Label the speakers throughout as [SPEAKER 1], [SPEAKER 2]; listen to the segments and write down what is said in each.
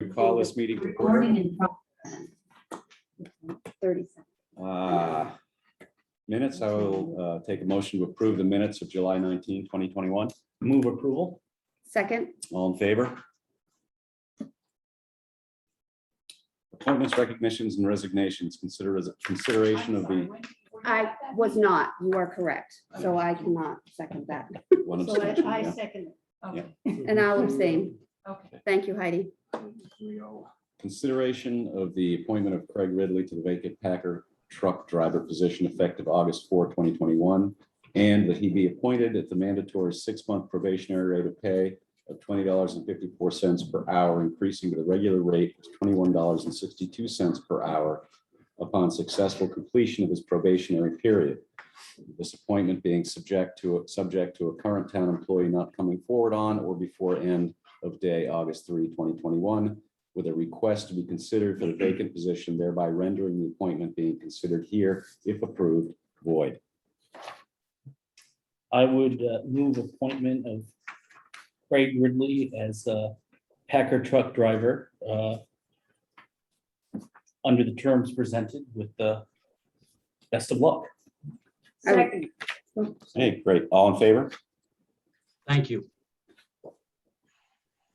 [SPEAKER 1] We call this meeting to
[SPEAKER 2] Recording
[SPEAKER 1] order.
[SPEAKER 2] in progress. 30 seconds.
[SPEAKER 1] Minutes, I will take a motion to approve the minutes of July 19, 2021.
[SPEAKER 3] Move approval.
[SPEAKER 2] Second,
[SPEAKER 1] All in favor? Appointments, recognitions, and resignations. Consideration of the
[SPEAKER 2] I was not, you are correct, so I cannot second that,
[SPEAKER 1] one
[SPEAKER 4] So
[SPEAKER 1] abstention.
[SPEAKER 4] I
[SPEAKER 1] yeah.
[SPEAKER 4] second it.
[SPEAKER 2] and I'll abstain.
[SPEAKER 4] Okay.
[SPEAKER 2] Thank you, Heidi.
[SPEAKER 1] Consideration of the appointment of Craig Ridley to the vacant Packer truck driver position effective August 4, 2021, and that he be appointed at the mandatory 6-month probationary rate of pay of $20.54 per hour, increasing to the regular rate of $21.62 per hour upon successful completion of his probationary period. This appointment being subject to a current town employee not coming forward on or before end of day August 3, 2021, with a request to be considered for the vacant position, thereby rendering the appointment being considered here, if approved, void.
[SPEAKER 3] I would move appointment of Craig Ridley as a Packer truck driver under the terms presented with the best of luck.
[SPEAKER 4] Second.
[SPEAKER 1] Hey, great. All in favor?
[SPEAKER 5] Thank you.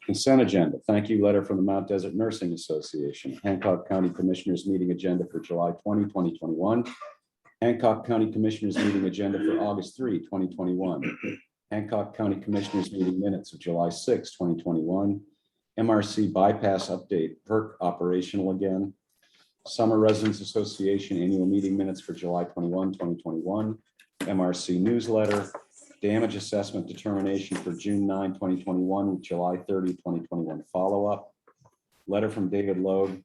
[SPEAKER 1] Consent agenda. Thank you letter from the Mount Desert Nursing Association. Hancock County Commissioners meeting agenda for July 20, 2021. Hancock County Commissioners meeting agenda for August 3, 2021. Hancock County Commissioners meeting minutes of July 6, 2021. MRC bypass update, PERC operational again. Summer Residents Association annual meeting minutes for July 21, 2021. MRC newsletter. Damage assessment determination for June 9, 2021, with July 30, 2021 follow-up. Letter from David Loeb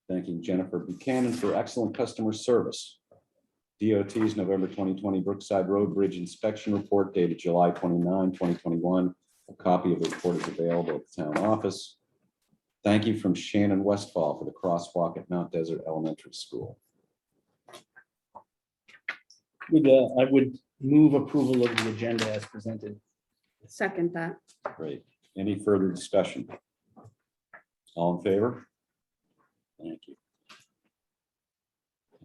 [SPEAKER 1] thanking Jennifer Buchanan for excellent customer service. DOT's November 2020 Brookside Road Bridge inspection report dated July 29, 2021. A copy of the report is available at the town office. Thank you from Shannon Westfall for the crosswalk at Mount Desert Elementary School.
[SPEAKER 3] I would move approval of the agenda as presented.
[SPEAKER 2] Second that.
[SPEAKER 1] Great. Any further discussion? All in favor? Thank you.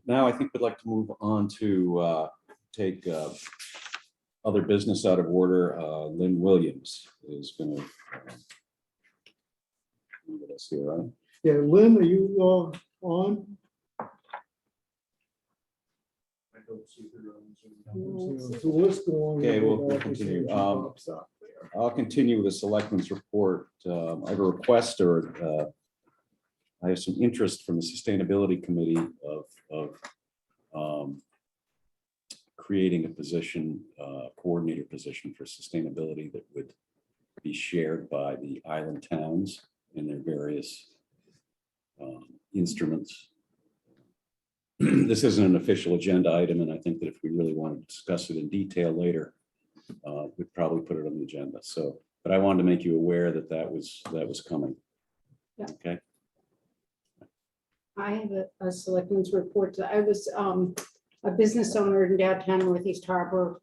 [SPEAKER 1] Now, I think we'd like to move on to take other business out of order. Lynn Williams is going to lead us here, right?
[SPEAKER 6] Yeah, Lynn, are you on?
[SPEAKER 5] I don't see her on
[SPEAKER 6] So let's go on.
[SPEAKER 1] Okay, we'll continue. I'll continue with the selectmen's report. I have a request or I have some interest from the Sustainability Committee of creating a position, coordinator position for sustainability that would be shared by the island towns in their various instruments. This isn't an official agenda item, and I think that if we really want to discuss it in detail later, we'd probably put it on the agenda. So, but I wanted to make you aware that that was coming.
[SPEAKER 4] Yeah.
[SPEAKER 1] Okay.
[SPEAKER 4] I have a selectmen's report. I was a business owner in downtown Northeast Harbor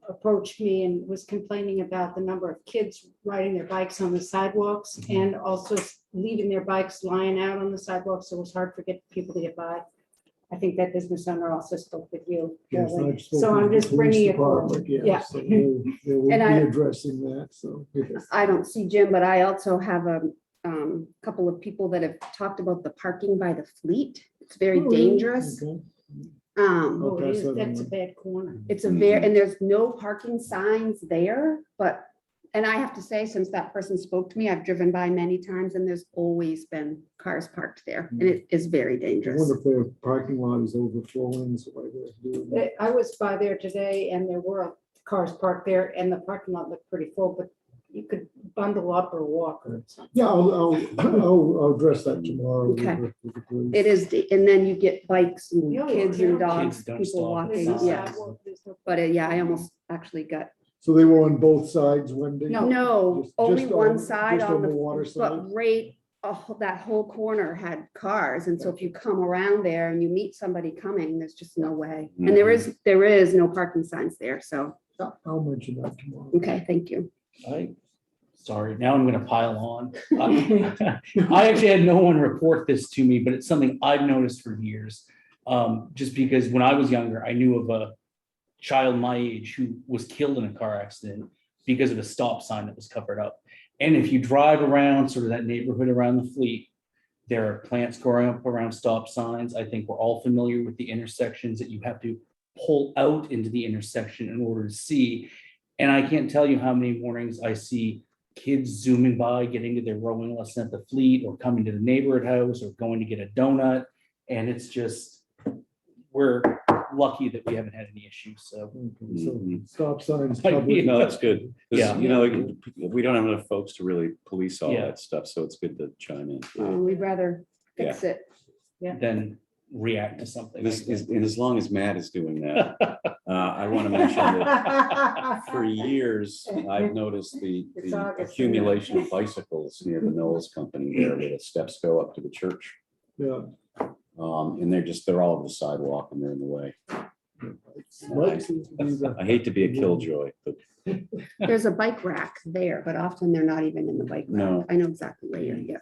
[SPEAKER 4] approached me and was complaining about the number of kids riding their bikes on the sidewalks and also leaving their bikes lying out on the sidewalks. So it was hard for people to get by. I think that business owner also spoke with you. Shirley. So I'm just bringing it forward. Yeah.
[SPEAKER 6] So they will be
[SPEAKER 2] And
[SPEAKER 6] addressing that, so.
[SPEAKER 2] I don't see Jim, but I also have a couple of people that have talked about the parking by the fleet. It's very
[SPEAKER 6] Oh,
[SPEAKER 2] dangerous.
[SPEAKER 6] okay.
[SPEAKER 4] Oh, it
[SPEAKER 6] pass
[SPEAKER 4] is.
[SPEAKER 6] that
[SPEAKER 4] That's a
[SPEAKER 6] on.
[SPEAKER 4] bad corner.
[SPEAKER 2] It's a very, and there's no parking signs there, but, and I have to say, since that person spoke to me, I've driven by many times and there's always been cars parked there and it is very
[SPEAKER 6] I
[SPEAKER 2] dangerous.
[SPEAKER 6] wonder if their parking lot is overflowing, so why they're doing that.
[SPEAKER 4] I was by there today and there were cars parked there and the parking lot looked pretty full, but you could bundle up or walk or something.
[SPEAKER 6] Yeah, I'll address that tomorrow. with
[SPEAKER 2] Okay.
[SPEAKER 6] with the police.
[SPEAKER 2] It is, and then you get bikes and
[SPEAKER 4] Yeah,
[SPEAKER 2] kids
[SPEAKER 4] yeah.
[SPEAKER 2] and dogs,
[SPEAKER 3] Kids don't
[SPEAKER 2] people
[SPEAKER 3] stop.
[SPEAKER 2] walking,
[SPEAKER 4] There's no
[SPEAKER 2] yeah.
[SPEAKER 4] sidewalk, there's no-
[SPEAKER 2] But yeah, I almost actually got,
[SPEAKER 6] So they were on both sides, Wendy?
[SPEAKER 2] no,
[SPEAKER 6] Just-
[SPEAKER 2] only
[SPEAKER 6] just
[SPEAKER 2] one
[SPEAKER 6] on-
[SPEAKER 2] side
[SPEAKER 6] just
[SPEAKER 2] on the,
[SPEAKER 6] water side?
[SPEAKER 2] but right, that whole corner had cars. And so if you come around there and you meet somebody coming, there's just no way. And there is no parking signs there. So,
[SPEAKER 6] I'll mention that tomorrow.
[SPEAKER 2] okay, thank you.
[SPEAKER 3] I Sorry, now I'm gonna pile on. I actually had no one report this to me, but it's something I've noticed for years. Just because when I was younger, I knew of a child my age who was killed in a car accident because of a stop sign that was covered up. And if you drive around sort of that neighborhood around the Fleet, there are plants growing up around stop signs. I think we're all familiar with the intersections that you have to pull out into the intersection in order to see. And I can't tell you how many mornings I see kids zooming by, getting to their rowing lesson at the Fleet, or coming to the neighborhood house, or going to get a donut. And it's just, we're lucky that we haven't had any issues, so.
[SPEAKER 6] Okay, so stop signs.
[SPEAKER 3] Might
[SPEAKER 6] covered.
[SPEAKER 3] be-
[SPEAKER 1] No, that's good. 'Cause,
[SPEAKER 3] Yeah.
[SPEAKER 1] you know, like, we don't have enough folks to really police all
[SPEAKER 3] Yeah.
[SPEAKER 1] that stuff, so it's good to chime in.
[SPEAKER 2] We'd rather fix it.
[SPEAKER 3] Then react to something.
[SPEAKER 1] This
[SPEAKER 3] like
[SPEAKER 1] is,
[SPEAKER 3] that.
[SPEAKER 1] and as long as Matt is doing that, I want to mention that for years, I've noticed
[SPEAKER 4] It's
[SPEAKER 1] the
[SPEAKER 4] August.
[SPEAKER 1] accumulation of bicycles near the Knowles Company there where the steps go up to the church.
[SPEAKER 6] Yeah.
[SPEAKER 1] And they're all over the sidewalk and they're in the way.
[SPEAKER 6] Mike seems to be the-
[SPEAKER 1] I hate to be a killjoy, but
[SPEAKER 2] There's a bike rack there, but often they're not even in the bike rack.
[SPEAKER 1] No.
[SPEAKER 2] I know exactly where you're, yeah.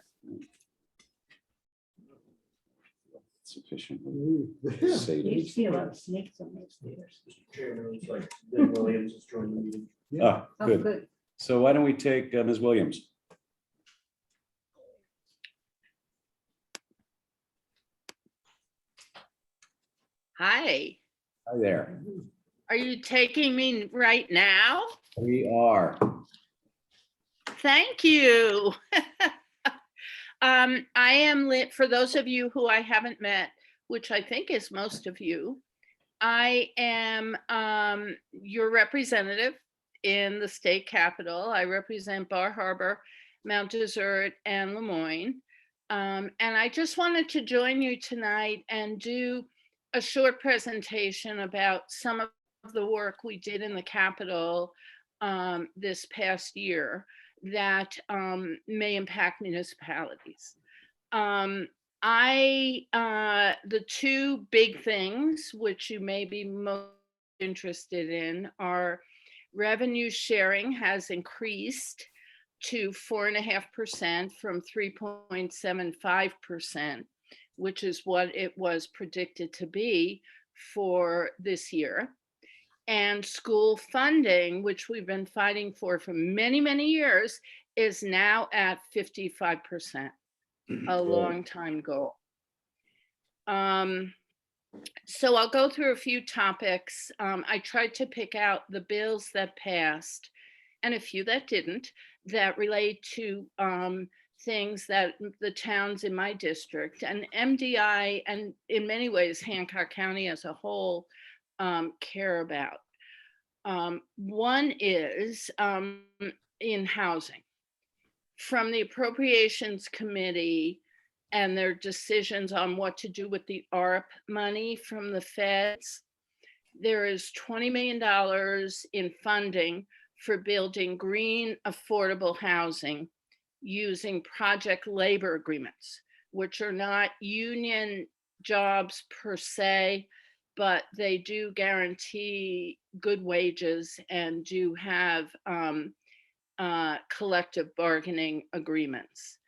[SPEAKER 1] sufficiently
[SPEAKER 6] Yeah.
[SPEAKER 1] sated.
[SPEAKER 4] see a lot of snakes on those stairs.
[SPEAKER 5] Mr. Chairman, it looks like Lynn Williams has joined the meeting.
[SPEAKER 1] Ah,
[SPEAKER 4] Oh,
[SPEAKER 1] good. So why don't we take Ms. Williams?
[SPEAKER 7] Hi,
[SPEAKER 1] Hi there.
[SPEAKER 7] are you taking me right now?
[SPEAKER 1] We are.
[SPEAKER 7] Thank you. I am lit, for those of you who I haven't met, which I think is most of you, I am your representative in the state capitol. I represent Bar Harbor, Mount Desert, and Lemoyne. And I just wanted to join you tonight and do a short presentation about some of the work we did in the Capitol this past year that may impact municipalities. The two big things which you may be most interested in are revenue sharing has increased to 4.5% from 3.75%, which is what it was predicted to be for this year. And school funding, which we've been fighting for many, many years, is now at 55%, a long time goal. So I'll go through a few topics. I tried to pick out the bills that passed and a few that didn't, that relate to things that the towns in my district and MDI, and in many ways Hancock County as a whole, care about. One is in housing. From the Appropriations Committee and their decisions on what to do with the ARP money from the feds, there is $20 million in funding for building green affordable housing using project labor agreements, which are not union jobs per se, but they do guarantee good wages and do have collective bargaining agreements.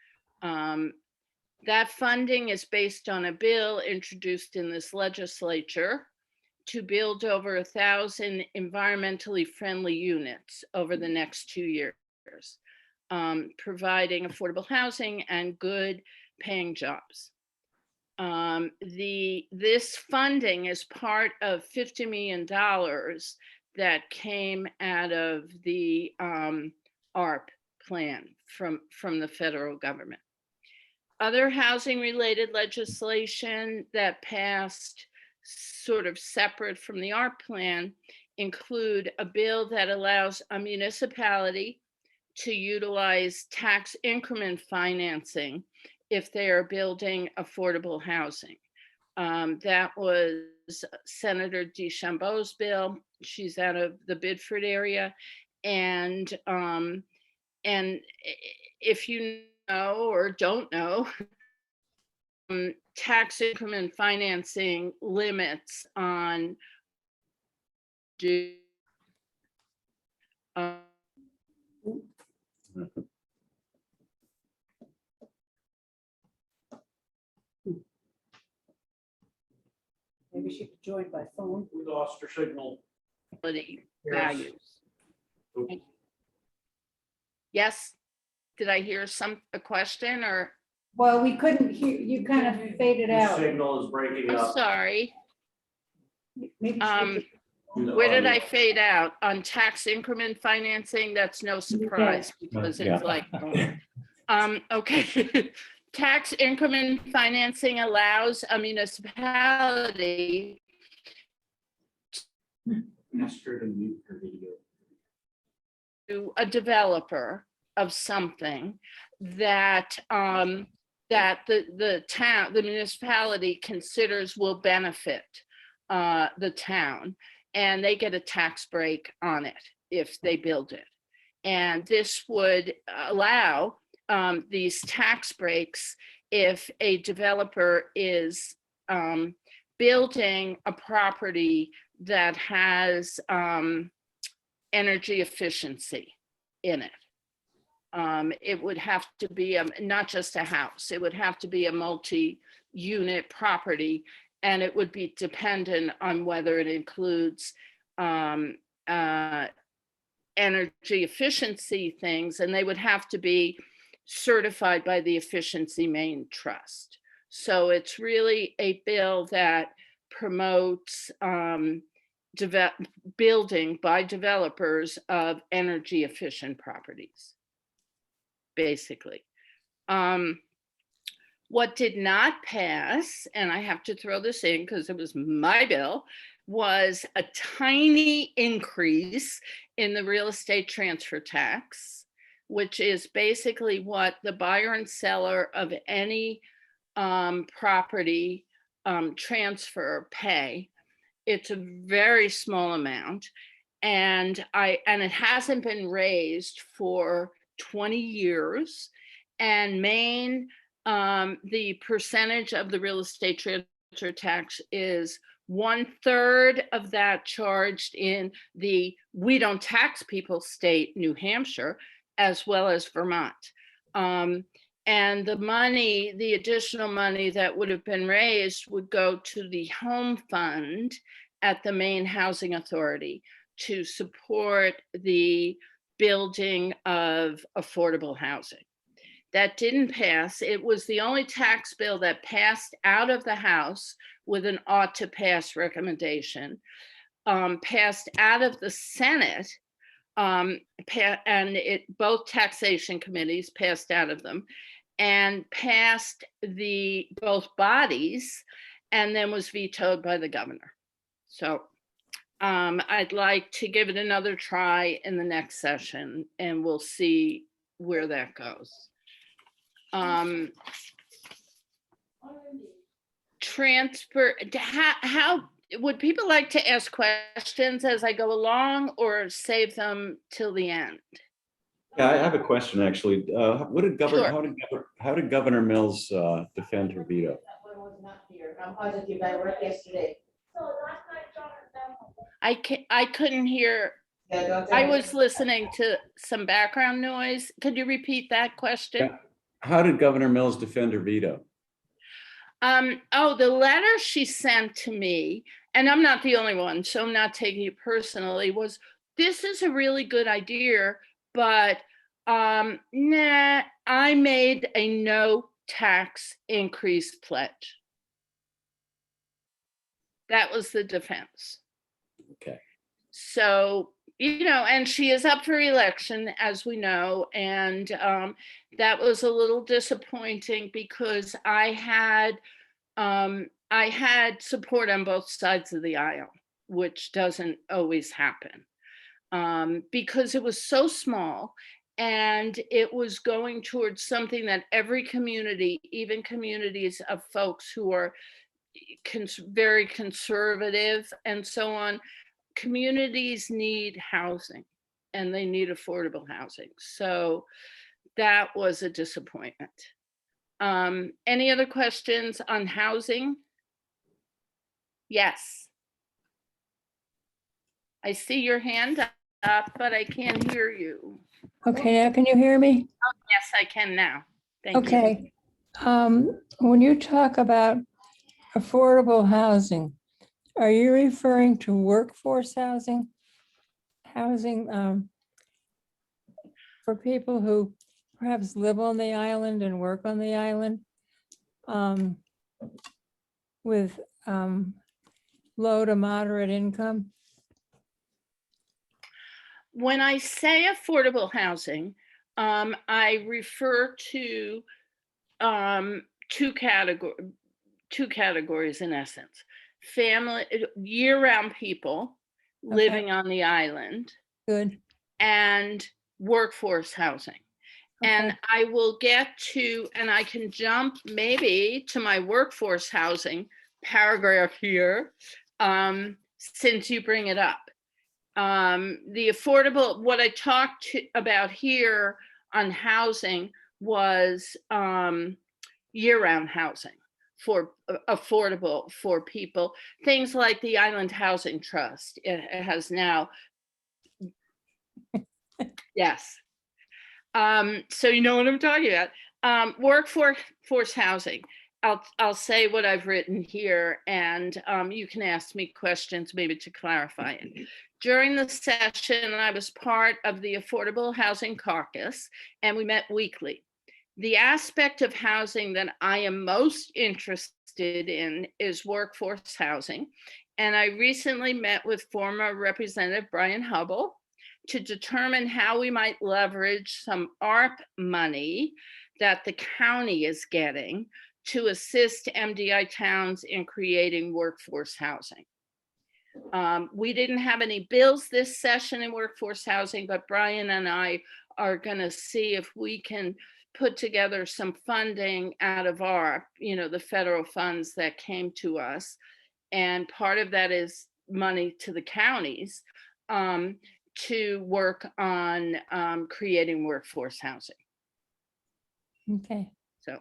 [SPEAKER 7] That funding is based on a bill introduced in this legislature to build over 1,000 environmentally friendly units over the next 2 years, providing affordable housing and good paying jobs. This funding is part of $50 million that came out of the ARP plan from the federal government. Other housing related legislation that passed sort of separate from the ARP plan include a bill that allows a municipality to utilize tax increment financing if they are building affordable housing. That was Senator DeChambeau's bill. She's out of the Bedford area. And if you know or don't know, tax increment financing limits on
[SPEAKER 4] maybe she could join by phone.
[SPEAKER 5] We lost her signal.
[SPEAKER 7] quality
[SPEAKER 5] Yes.
[SPEAKER 7] values. Yes, did I hear a question or,
[SPEAKER 4] Well, we couldn't hear, you kind of faded
[SPEAKER 5] The
[SPEAKER 4] out.
[SPEAKER 5] signal is breaking
[SPEAKER 7] I'm
[SPEAKER 5] up.
[SPEAKER 7] sorry,
[SPEAKER 4] Maybe she
[SPEAKER 7] um,
[SPEAKER 4] could-
[SPEAKER 7] where did I fade out? On tax increment financing? That's no surprise because
[SPEAKER 1] Yeah.
[SPEAKER 7] it's like, okay. Tax increment financing allows a municipality
[SPEAKER 5] Ask her to mute her video.
[SPEAKER 7] to a developer of something that that the town, the municipality considers will benefit the town, and they get a tax break on it if they build it. And this would allow these tax breaks if a developer is building a property that has energy efficiency in it. It would have to be not just a house, it would have to be a multi-unit property, and it would be dependent on whether it includes energy efficiency things, and they would have to be certified by the Efficiency Main Trust. So it's really a bill that promotes building by developers of energy efficient properties, basically. What did not pass, and I have to throw this in because it was my bill, was a tiny increase in the real estate transfer tax, which is basically what the buyer and seller of any property transfer pay. It's a very small amount, and it hasn't been raised for 20 years. And Maine, the percentage of the real estate transfer tax is 1/3 of that charged in the we don't tax people state, New Hampshire, as well as Vermont. And the money, the additional money that would have been raised would go to the home fund at the Maine Housing Authority to support the building of affordable housing. That didn't pass. It was the only tax bill that passed out of the House with an ought to pass recommendation, passed out of the Senate, and both taxation committees passed out of them, and passed both bodies, and then was vetoed by the governor. So I'd like to give it another try in the next session, and we'll see where that goes. Transfer, how would people like to ask questions as I go along or save them till the end?
[SPEAKER 1] Yeah, I have a question, actually. What did Governor,
[SPEAKER 7] Sure.
[SPEAKER 1] how did Governor Mills defend her veto?
[SPEAKER 8] That one was not here. I'm positive I worked yesterday.
[SPEAKER 7] I couldn't hear.
[SPEAKER 8] Yeah, don't
[SPEAKER 7] I
[SPEAKER 8] tell me.
[SPEAKER 7] was listening to some background noise. Could you repeat that question?
[SPEAKER 1] Yeah. How did Governor Mills defend her veto?
[SPEAKER 7] Oh, the letter she sent to me, and I'm not the only one, so I'm not taking it personally, was this is a really good idea, but nah, I made a no tax increase pledge. That was the defense.
[SPEAKER 1] Okay.
[SPEAKER 7] So, and she is up for election, as we know, and that was a little disappointing because I had support on both sides of the aisle, which doesn't always happen, because it was so small and it was going towards something that every community, even communities of folks who are very conservative and so on, communities need housing and they need affordable housing. So that was a disappointment. Any other questions on housing? Yes. I see your hand up, but I can't hear you.
[SPEAKER 9] Okay, now can you hear me?
[SPEAKER 7] Yes, I can now. Thank you.
[SPEAKER 9] Okay. When you talk about affordable housing, Are you referring to workforce housing? Housing for people who perhaps live on the island and work on the island um, with low to moderate income?
[SPEAKER 7] When I say affordable housing, I refer to two categories in essence. Family, year-round people living on the island,
[SPEAKER 9] Good.
[SPEAKER 7] and workforce housing. And
[SPEAKER 9] Okay.
[SPEAKER 7] I will get to, and I can jump maybe to my workforce housing paragraph here, since you bring it up. The affordable, what I talked about here on housing was year-round housing for affordable for people. Things like the Island Housing Trust, it has now, yes. So you know what I'm talking about. Workforce housing. I'll say what I've written here, and you can ask me questions maybe to clarify it. During the session, I was part of the Affordable Housing Caucus, and we met weekly. The aspect of housing that I am most interested in is workforce housing. And I recently met with former Representative Brian Hubble to determine how we might leverage some ARP money that the county is getting to assist MDI towns in creating workforce housing. We didn't have any bills this session in workforce housing, but Brian and I are going to see if we can put together some funding out of ARP, the federal funds that came to us. And part of that is money to the counties to work on creating workforce housing.
[SPEAKER 9] Okay.
[SPEAKER 7] So,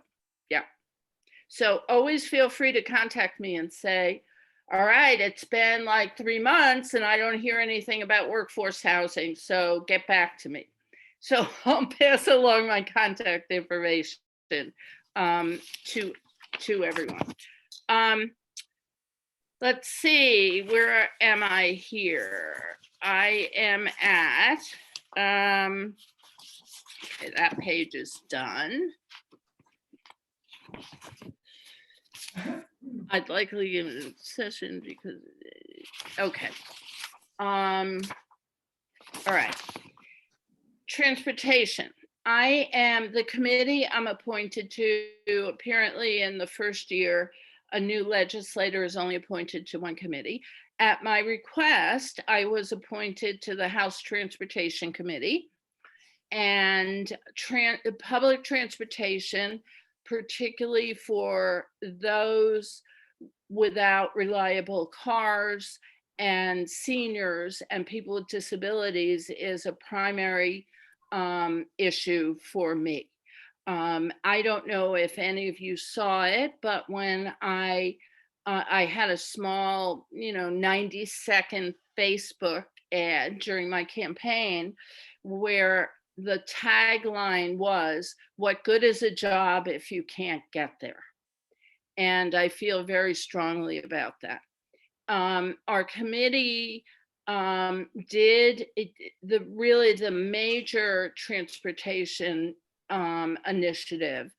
[SPEAKER 7] yeah. So always feel free to contact me and say, all right, it's been like 3 months and I don't hear anything about workforce housing, so get back to me. So I'll pass along my contact information to everyone. Let's see, where am I here? I am at, okay, that page is done. I'd likely give it a session because, okay. All right. Transportation. I am the committee I'm appointed to. Apparently in the first year, a new legislator is only appointed to one committee. At my request, I was appointed to the House Transportation Committee, and public transportation, particularly for those without reliable cars and seniors and people with disabilities, is a primary issue for me. I don't know if any of you saw it, but when I had a small, 90-second Facebook ad during my campaign where the tagline was, "What good is a job if you can't get there?" And I feel very strongly about that. Our committee did the major transportation initiative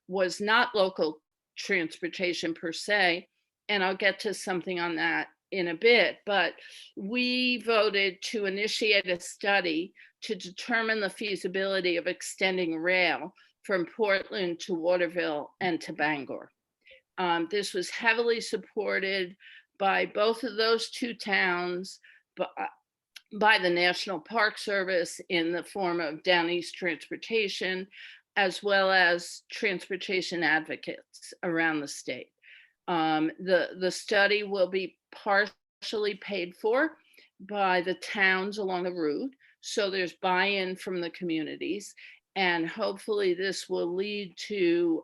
[SPEAKER 7] was not local transportation per se, and I'll get to something on that in a bit, but we voted to initiate a study to determine the feasibility of extending rail from Portland to Waterville and to Bangor. This was heavily supported by both of those two towns, by the National Park Service in the form of Down East Transportation, as well as transportation advocates around the state. The study will be partially paid for by the towns along the route, so there's buy-in from the communities, and hopefully this will lead to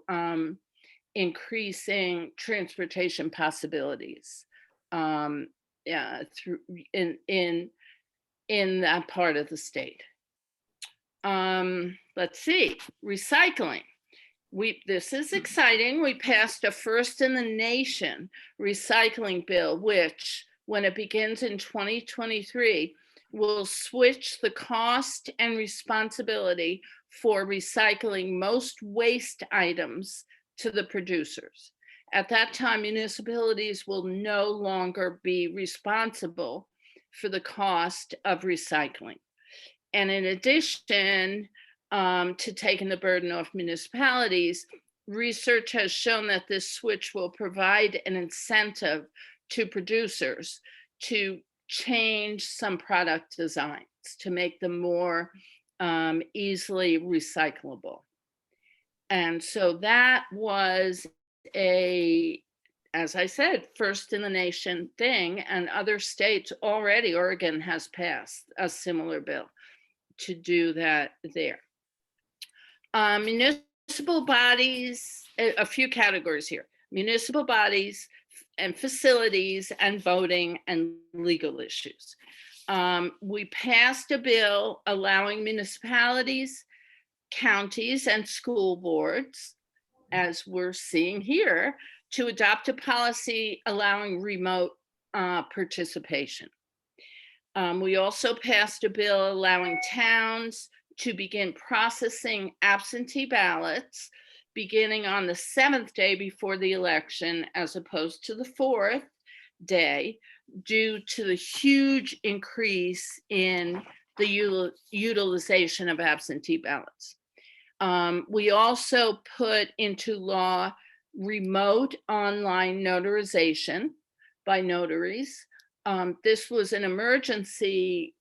[SPEAKER 7] increasing transportation possibilities through in that part of the state. Let's see, recycling. This is exciting. We passed a first in the nation recycling bill, which when it begins in 2023, will switch the cost and responsibility for recycling most waste items to the producers. At that time, municipalities will no longer be responsible for the cost of recycling. And in addition to taking the burden off municipalities, research has shown that this switch will provide an incentive to producers to change some product designs to make them more easily recyclable. And so that was as I said, first in the nation thing, and other states already, Oregon has passed a similar bill to do that there. Municipal bodies, a few categories here: municipal bodies and facilities and voting and legal issues. We passed a bill allowing municipalities, counties, and school boards, as we're seeing here, to adopt a policy allowing remote participation. We also passed a bill allowing towns to begin processing absentee ballots beginning on the 7th day before the election, as opposed to the 4th day, due to the huge increase in the utilization of absentee ballots. We also put into law remote online notarization by notaries. This was an emergency.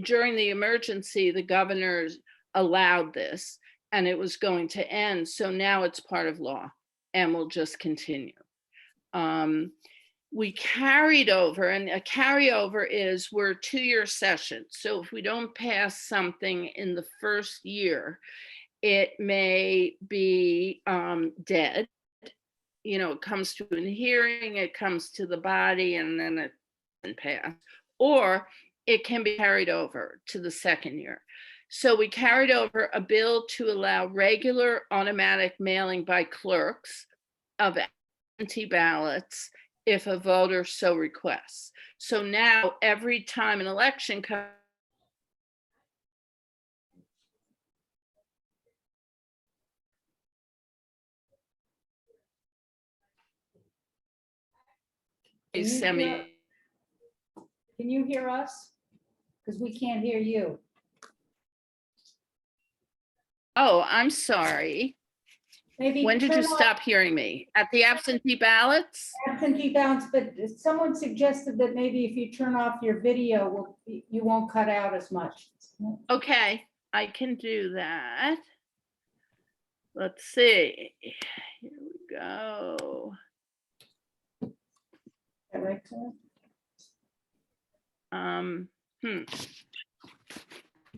[SPEAKER 7] During the emergency, the governors allowed this, and it was going to end. So now it's part of law and will just continue. We carried over, and a carryover is we're 2-year sessions. So if we don't pass something in the first year, it may be dead. You know, it comes to a hearing, it comes to the body, and then it doesn't pass. Or it can be carried over to the second year. So we carried over a bill to allow regular automatic mailing by clerks of absentee ballots if a voter so requests. So now every time an election comes,
[SPEAKER 4] Can you hear us? Because we can't hear you.
[SPEAKER 7] oh, I'm sorry.
[SPEAKER 4] Maybe
[SPEAKER 7] When did you
[SPEAKER 4] turn off
[SPEAKER 7] stop hearing me? At the absentee ballots?
[SPEAKER 4] absentee ballots, but someone suggested that maybe if you turn off your video, you won't cut out as much.
[SPEAKER 7] Okay, I can do that. Let's see. Here we go.
[SPEAKER 4] Is that right, Claire?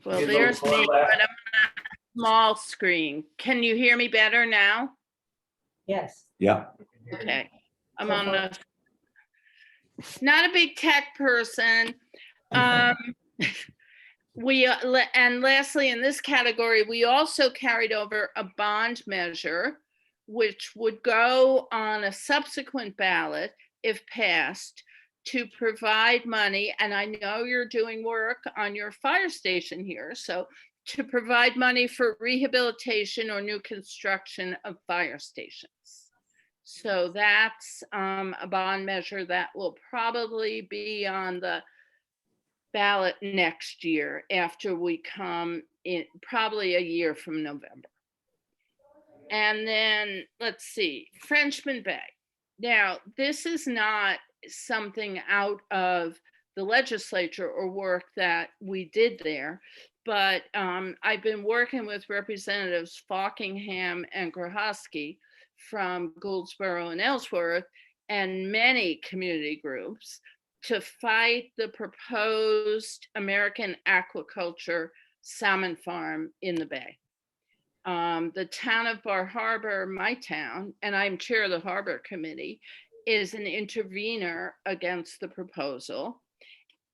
[SPEAKER 7] Well,
[SPEAKER 5] Here's a
[SPEAKER 7] there's me,
[SPEAKER 5] little
[SPEAKER 7] but
[SPEAKER 5] left.
[SPEAKER 7] I'm on a small screen. Can you hear me better now?
[SPEAKER 4] Yes.
[SPEAKER 1] Yeah,
[SPEAKER 7] Okay, I'm on a, not a big tech person. And lastly, in this category, we also carried over a bond measure, which would go on a subsequent ballot if passed, to provide money. And I know you're doing work on your fire station here, so to provide money for rehabilitation or new construction of fire stations. So that's a bond measure that will probably be on the ballot next year after we come in, probably a year from November. And then let's see, Frenchman Bay. Now, this is not something out of the legislature or work that we did there, but I've been working with Representatives Falkingham and Grohosky from Goldsboro and Ellsworth and many community groups to fight the proposed American aquaculture salmon farm in the Bay. The town of Bar Harbor, my town, and I'm chair of the Harbor Committee, is an intervener against the proposal.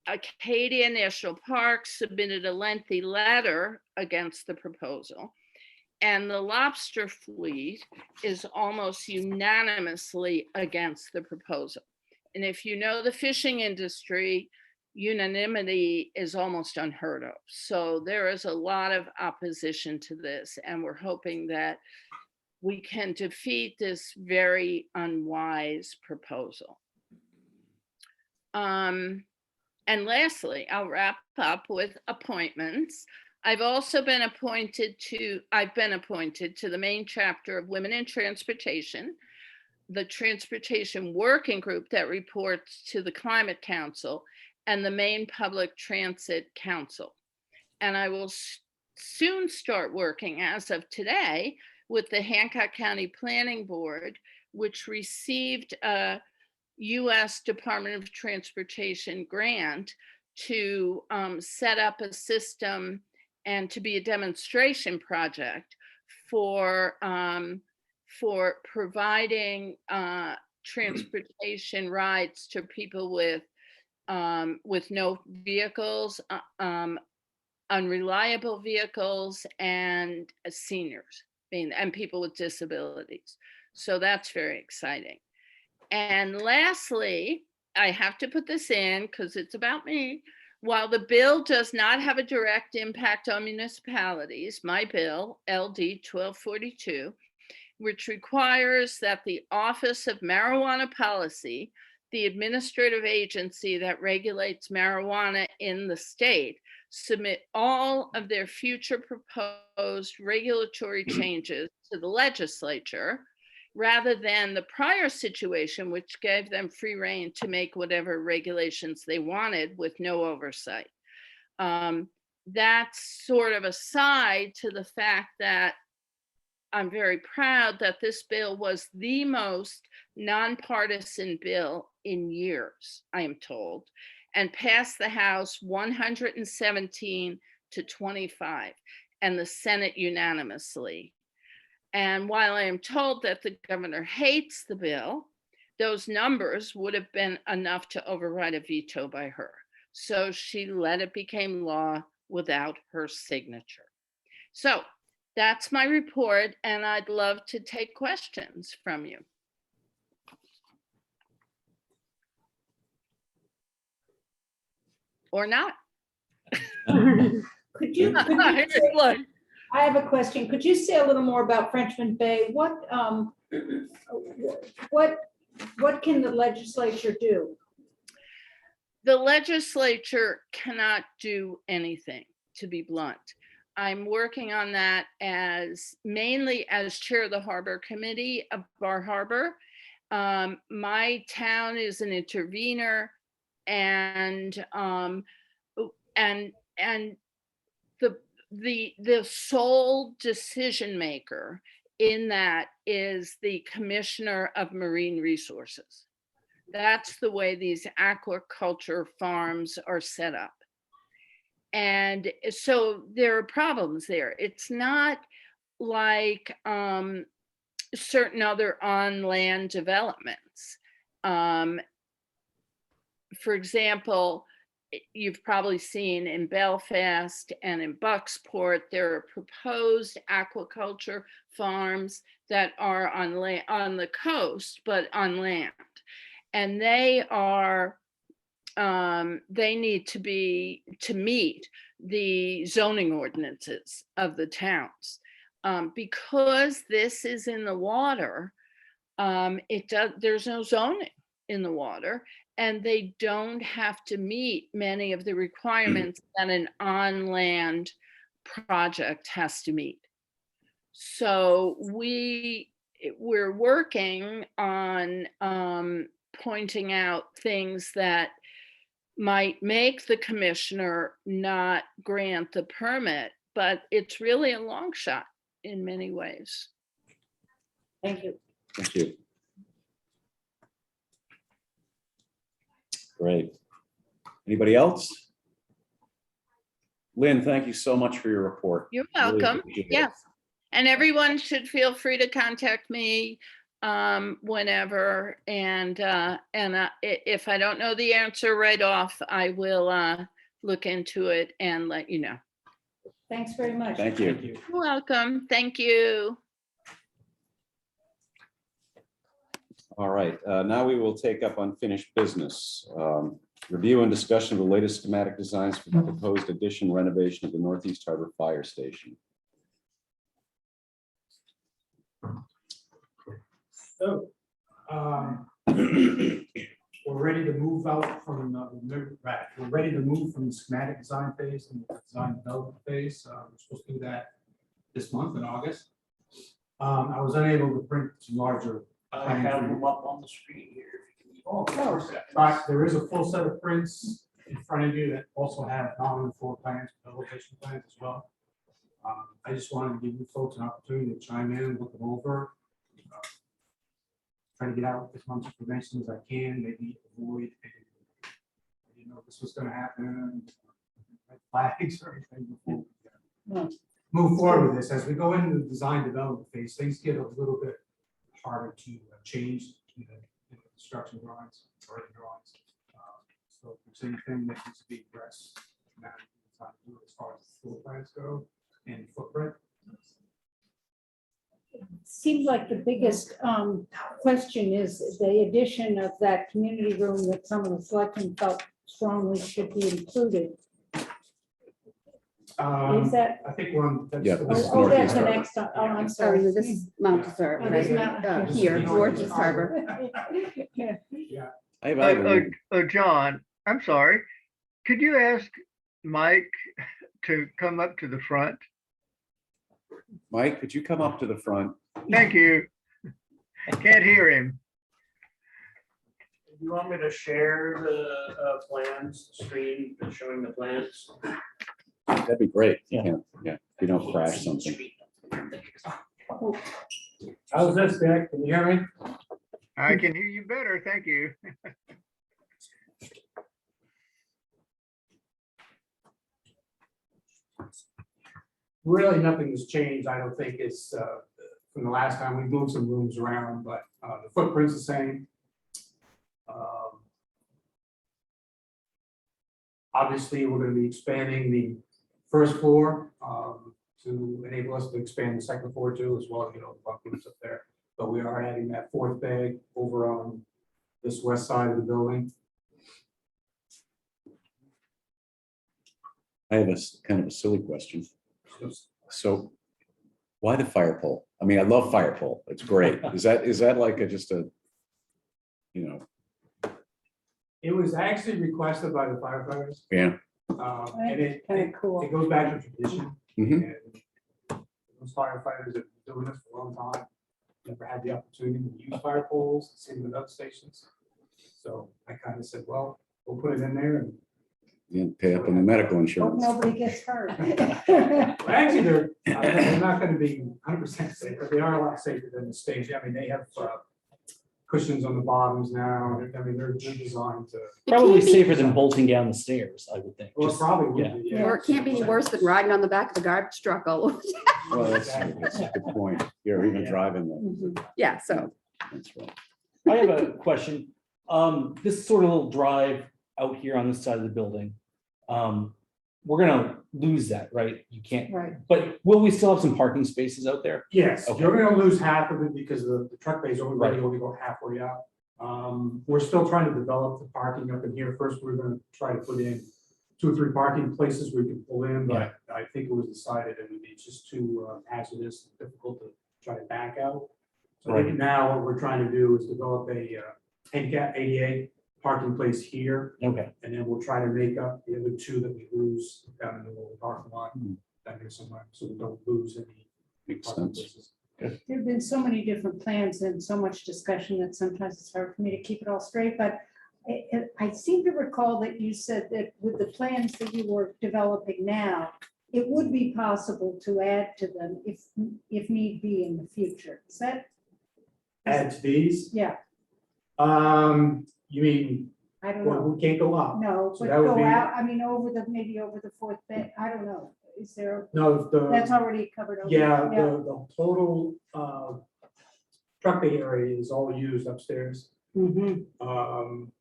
[SPEAKER 7] Acadia National Park submitted a lengthy letter against the proposal. And the lobster fleet is almost unanimously against the proposal. And if you know the fishing industry, unanimity is almost unheard of. So there is a lot of opposition to this, and we're hoping that we can defeat this very unwise proposal. And lastly, I'll wrap up with appointments. I've been appointed to the main chapter of Women in Transportation, the Transportation Working Group that reports to the Climate Council, and the Maine Public Transit Council. And I will soon start working, as of today, with the Hancock County Planning Board, which received a U.S. Department of Transportation grant to set up a system and to be a demonstration project for providing transportation rides to people with no vehicles, unreliable vehicles, and seniors, and people with disabilities. So that's very exciting. And lastly, I have to put this in because it's about me. While the bill does not have a direct impact on municipalities, my bill, LD 1242, which requires that the Office of Marijuana Policy, the administrative agency that regulates marijuana in the state, submit all of their future proposed regulatory changes to the legislature, rather than the prior situation, which gave them free rein to make whatever regulations they wanted with no oversight. That's sort of aside to the fact that I'm very proud that this bill was the most nonpartisan bill in years, I am told, and passed the House 117 to 25 and the Senate unanimously. And while I am told that the governor hates the bill, those numbers would have been enough to override a veto by her. So she let it become law without her signature. So that's my report, and I'd love to take questions from you. Or not.
[SPEAKER 4] Could you say, I have a question. Could you say a little more about Frenchman Bay? What can the legislature do?
[SPEAKER 7] The legislature cannot do anything, to be blunt. I'm working on that mainly as chair of the Harbor Committee of Bar Harbor. My town is an intervener, and the sole decision maker in that is the Commissioner of Marine Resources. That's the way these aquaculture farms are set up. And so there are problems there. It's not like certain other on-land developments. For example, you've probably seen in Belfast and in Bucksport, there are proposed aquaculture farms that are on the coast, but on land. And they need to meet the zoning ordinances of the towns. Because this is in the water, there's no zoning in the water, and they don't have to meet many of the requirements that an on-land project has to meet. So we're working on pointing out things that might make the commissioner not grant the permit, but it's really a long shot in many ways.
[SPEAKER 4] Thank you.
[SPEAKER 1] Thank you. Great. Anybody else? Lynn, thank you so much for your report.
[SPEAKER 7] You're
[SPEAKER 1] Really
[SPEAKER 7] welcome.
[SPEAKER 1] appreciate it.
[SPEAKER 7] Yes. And everyone should feel free to contact me whenever. And if I don't know the answer right off, I will look into it and let you know.
[SPEAKER 4] Thanks very much.
[SPEAKER 1] Thank you.
[SPEAKER 3] Thank you.
[SPEAKER 7] You're welcome. Thank you.
[SPEAKER 1] All right, now we will take up unfinished business. Review and discussion of the latest schematic designs for the proposed addition renovation of the Northeast Harbor Fire Station.
[SPEAKER 5] So, we're ready to move out from, we're ready to move from the schematic design phase and the design development phase. We're supposed to do that this month in August. I was unable to print some larger.
[SPEAKER 3] I have them up on the screen here.
[SPEAKER 5] But there is a full set of prints in front of you that also have not only floor plans, but elevation plans as well. I just wanted to give you folks an opportunity to chime in and look them over. Try to get out as much information as I can, maybe avoid, you know, this was gonna happen, red flags or anything before we move forward with this. As we go into the design development phase, things get a little bit harder to change in the construction drawings or the drawings. So if there's anything that needs to be addressed, now it's time to do as far as floor plans go and footprint.
[SPEAKER 4] Seems like the biggest question is the addition of that community room that some of the selectmen felt strongly should be included. Is that?
[SPEAKER 5] I think we're on.
[SPEAKER 1] Yeah,
[SPEAKER 4] Oh,
[SPEAKER 1] this is
[SPEAKER 4] oh, that's
[SPEAKER 1] Northeast
[SPEAKER 4] the
[SPEAKER 1] Harbor.
[SPEAKER 4] next, oh, I'm
[SPEAKER 2] Sorry,
[SPEAKER 4] sorry.
[SPEAKER 2] this is Mount Desert,
[SPEAKER 4] Oh,
[SPEAKER 2] right
[SPEAKER 4] this is
[SPEAKER 2] here,
[SPEAKER 4] Mount-
[SPEAKER 2] here,
[SPEAKER 5] This is
[SPEAKER 2] Northeast Harbor.
[SPEAKER 4] Yeah.
[SPEAKER 5] Yeah.
[SPEAKER 1] I have a-
[SPEAKER 10] John, I'm sorry. Could you ask Mike to come up to the front?
[SPEAKER 1] Mike, could you come up to the front?
[SPEAKER 10] Thank you. Can't hear him.
[SPEAKER 5] You want me to share the plans, screen showing the plans?
[SPEAKER 1] That'd be great.
[SPEAKER 3] Yeah.
[SPEAKER 1] Yeah, if you don't crash something.
[SPEAKER 5] How's this, Dick? Can you hear me?
[SPEAKER 10] I can hear you better. Thank you.
[SPEAKER 5] Really, nothing has changed. I don't think it's from the last time. We moved some rooms around, but the footprint's the same. Obviously, we're going to be expanding the first floor to enable us to expand the second floor too, as well as, you know, the bunk rooms up there. But we are adding that fourth bag over on this west side of the building.
[SPEAKER 1] I have a kind of a silly question. So why the fire pole? I mean, I love fire pole. It's great. Is that like just a, you know,
[SPEAKER 5] It was actually requested by the firefighters.
[SPEAKER 1] yeah.
[SPEAKER 5] And it
[SPEAKER 4] Kind of cool.
[SPEAKER 5] it goes back to tradition.
[SPEAKER 1] Mhm.
[SPEAKER 5] And those firefighters have been doing this for a long time. Never had the opportunity to use fire poles, same with other stations. So I kind of said, well, we'll put it in there. And
[SPEAKER 1] Yeah, pay up on the medical
[SPEAKER 4] Hope
[SPEAKER 1] insurance.
[SPEAKER 4] nobody gets hurt.
[SPEAKER 5] well, actually, they're not going to be 100% safe, but they are a lot safer than the stage. I mean, they have cushions on the bottoms now. I mean, they're designed to.
[SPEAKER 3] Probably
[SPEAKER 2] can't be-
[SPEAKER 3] safer than bolting down the stairs, I would think.
[SPEAKER 5] Well, it
[SPEAKER 3] Just-
[SPEAKER 5] probably would
[SPEAKER 3] yeah.
[SPEAKER 5] be. Yeah.
[SPEAKER 2] Or it can't be any worse than riding on the back of the garbage truck all over.
[SPEAKER 1] Well, that's a good point. You're even driving them.
[SPEAKER 2] Yeah, so
[SPEAKER 1] That's right.
[SPEAKER 3] I have a question. This sort of little drive out here on this side of the building. We're gonna lose that, right? You can't,
[SPEAKER 4] Right.
[SPEAKER 3] but will we still have some parking spaces out there?
[SPEAKER 5] Yes,
[SPEAKER 3] Okay.
[SPEAKER 5] you're gonna lose half of it because the truck bays only
[SPEAKER 3] Right.
[SPEAKER 5] really only go halfway out. We're still trying to develop the parking up in here. First, we're gonna try to put in 2 or 3 parking places we can pull in, but I think it was decided it would be just too hazardous, and difficult to try to back out. So I think
[SPEAKER 3] Right.
[SPEAKER 5] now what we're trying to do is develop a handicap ADA parking place here,
[SPEAKER 3] Okay,
[SPEAKER 5] and then we'll try to make up the other 2 that we lose down in the little parking lot
[SPEAKER 1] Hmm.
[SPEAKER 5] down here somewhere, so we don't lose any
[SPEAKER 1] Makes
[SPEAKER 5] parking
[SPEAKER 1] sense.
[SPEAKER 5] places.
[SPEAKER 4] There have been so many different plans and so much discussion that sometimes it's hard for me to keep it all straight, but I seem to recall that you said that with the plans that you were developing now, it would be possible to add to them if need be in the future. Is that?
[SPEAKER 5] Add to these.
[SPEAKER 4] Yeah,
[SPEAKER 5] You mean,
[SPEAKER 4] I don't
[SPEAKER 5] well,
[SPEAKER 4] know.
[SPEAKER 5] we can't go up.
[SPEAKER 4] No,
[SPEAKER 5] So
[SPEAKER 4] but
[SPEAKER 5] that would
[SPEAKER 4] go
[SPEAKER 5] be-
[SPEAKER 4] out, I mean, maybe over the fourth bed, I don't know. Is there,
[SPEAKER 5] No,
[SPEAKER 4] that's
[SPEAKER 5] the,
[SPEAKER 4] already covered over?
[SPEAKER 5] yeah, the total, truck bay area is all used upstairs.
[SPEAKER 4] Mhm.
[SPEAKER 5] Um,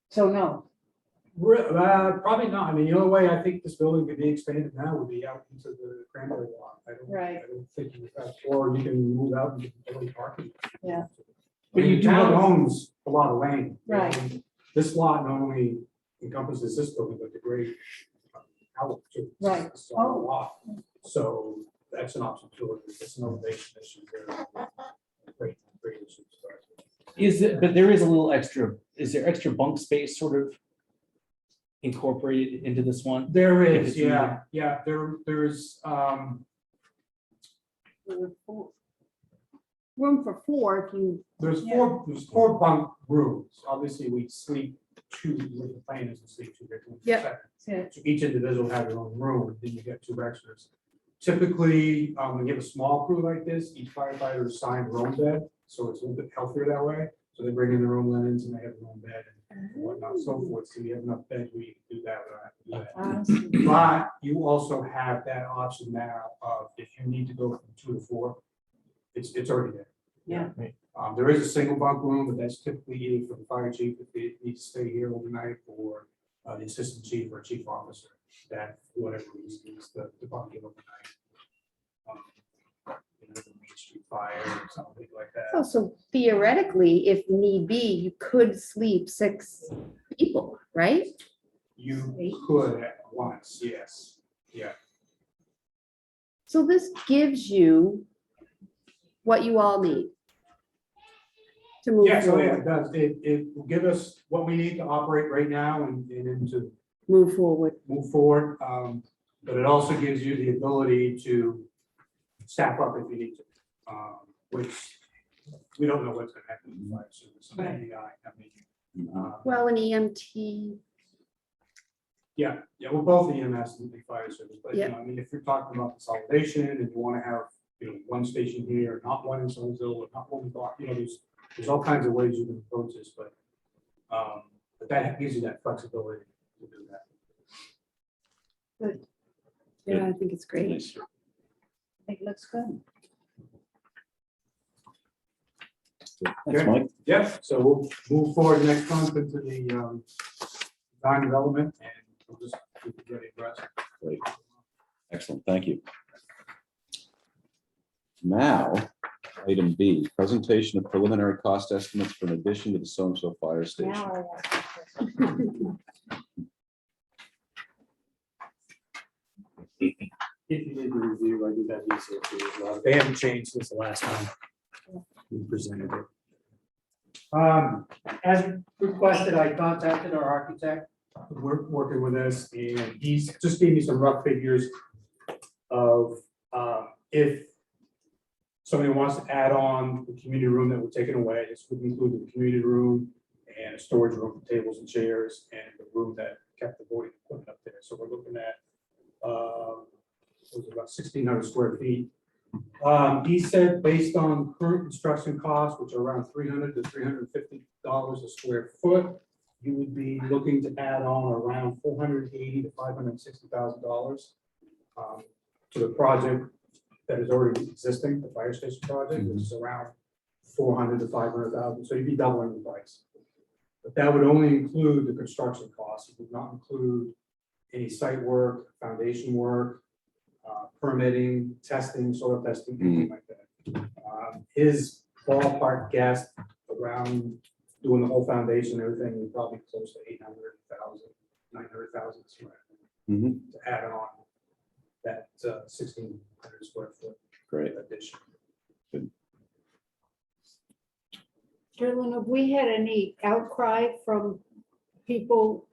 [SPEAKER 4] So no,
[SPEAKER 5] Probably not. I mean, the only way I think this building could be expanded now would be out into the cranberry lot.
[SPEAKER 4] Right.
[SPEAKER 5] I don't think you have, or you can move out and get only parking.
[SPEAKER 4] Yeah.
[SPEAKER 5] But
[SPEAKER 3] you
[SPEAKER 5] the
[SPEAKER 3] do
[SPEAKER 5] town
[SPEAKER 3] have-
[SPEAKER 5] owns a lot of land.
[SPEAKER 4] Right.
[SPEAKER 5] And this lot not only encompasses this building, but the great out too.
[SPEAKER 4] Right.
[SPEAKER 5] It's a lot. So that's an option too. It's an elevation issue there. Great issues.
[SPEAKER 3] Is it, but there is a little extra, is there extra bunk space sort of incorporated into this one?
[SPEAKER 5] There
[SPEAKER 3] If
[SPEAKER 5] is,
[SPEAKER 3] it's
[SPEAKER 5] yeah, there's,
[SPEAKER 2] Room for four if you,
[SPEAKER 5] there's four bunk rooms. Obviously, we sleep two, with the plan is to sleep two victims.
[SPEAKER 2] Yep.
[SPEAKER 4] Yeah.
[SPEAKER 5] So each individual have their own room, then you get two extras. Typically, when you have a small crew like this, each firefighter is assigned their own bed, so it's a little bit healthier that way. So they bring in their own linens and they have their own bed and whatnot, so forth. So you have enough beds where you can do that. We don't have to do that. But you also have that option now of if you need to go from 2 to 4, it's already there.
[SPEAKER 4] Yeah.
[SPEAKER 5] There is a single bunk room, but that's typically either for the fire chief if they need to stay here overnight, or the assistant chief or chief officer, that for whatever reason is the bunk overnight. You know, the Main Street fire or something like that.
[SPEAKER 2] so theoretically, if need be, you could sleep 6 people, right?
[SPEAKER 5] You could at once, yes, yeah.
[SPEAKER 2] So this gives you what you all need to move
[SPEAKER 5] Yeah, so yeah,
[SPEAKER 2] forward,
[SPEAKER 5] it does. It will give us what we need to operate right now and into
[SPEAKER 2] move forward.
[SPEAKER 5] move forward. But it also gives you the ability to staff up if you need to, which we don't know what's gonna happen in the fire service. So
[SPEAKER 4] Right.
[SPEAKER 2] Well, an EMT,
[SPEAKER 5] Yeah, well, both EMS and the fire service, but you
[SPEAKER 2] Yeah.
[SPEAKER 5] know, I mean, if you're talking about consolidation and you wanna have, you know, one station here, not one in Somerville, or not one in Block, you know, there's all kinds of ways you can approach this, but that gives you that flexibility to do that.
[SPEAKER 2] yeah, I think it's great.
[SPEAKER 1] Nice.
[SPEAKER 4] I think it looks good.
[SPEAKER 1] Thanks, Mike.
[SPEAKER 5] Yeah, so we'll move forward next month into the design development and we'll just keep it ready for us.
[SPEAKER 1] Great. Excellent, thank you. Now, item B, presentation of preliminary cost estimates for an addition to the Somerville Fire Station.
[SPEAKER 4] Now I ask the question.
[SPEAKER 6] If you did the review, I did that research as well. They haven't changed since the last time we presented it.
[SPEAKER 5] As requested, I contacted our architect, we're working with us, and he's just gave me some rough figures of if somebody wants to add on the community room that we're taking away, this would include the community room and a storage room for tables and chairs, and the room that kept the voting equipment up there. So we're looking at it was about 1,600 square feet. He said based on current construction costs, which are around $300 to $350 a square foot, you would be looking to add on around $480,000 to $560,000 to the project that is already existing, the fire station project, which is around $400,000 to $500,000. So you'd be doubling the price. But that would only include the construction costs. It would not include any site work, foundation work, permitting, testing, soil testing, anything like that. His ballpark guess around doing the whole foundation, everything, would probably close to 800,000, 900,000 square
[SPEAKER 1] Mhm.
[SPEAKER 5] to add on that 1,600 square foot
[SPEAKER 1] Great.
[SPEAKER 5] addition.
[SPEAKER 4] Carolyn, have we had any outcry from people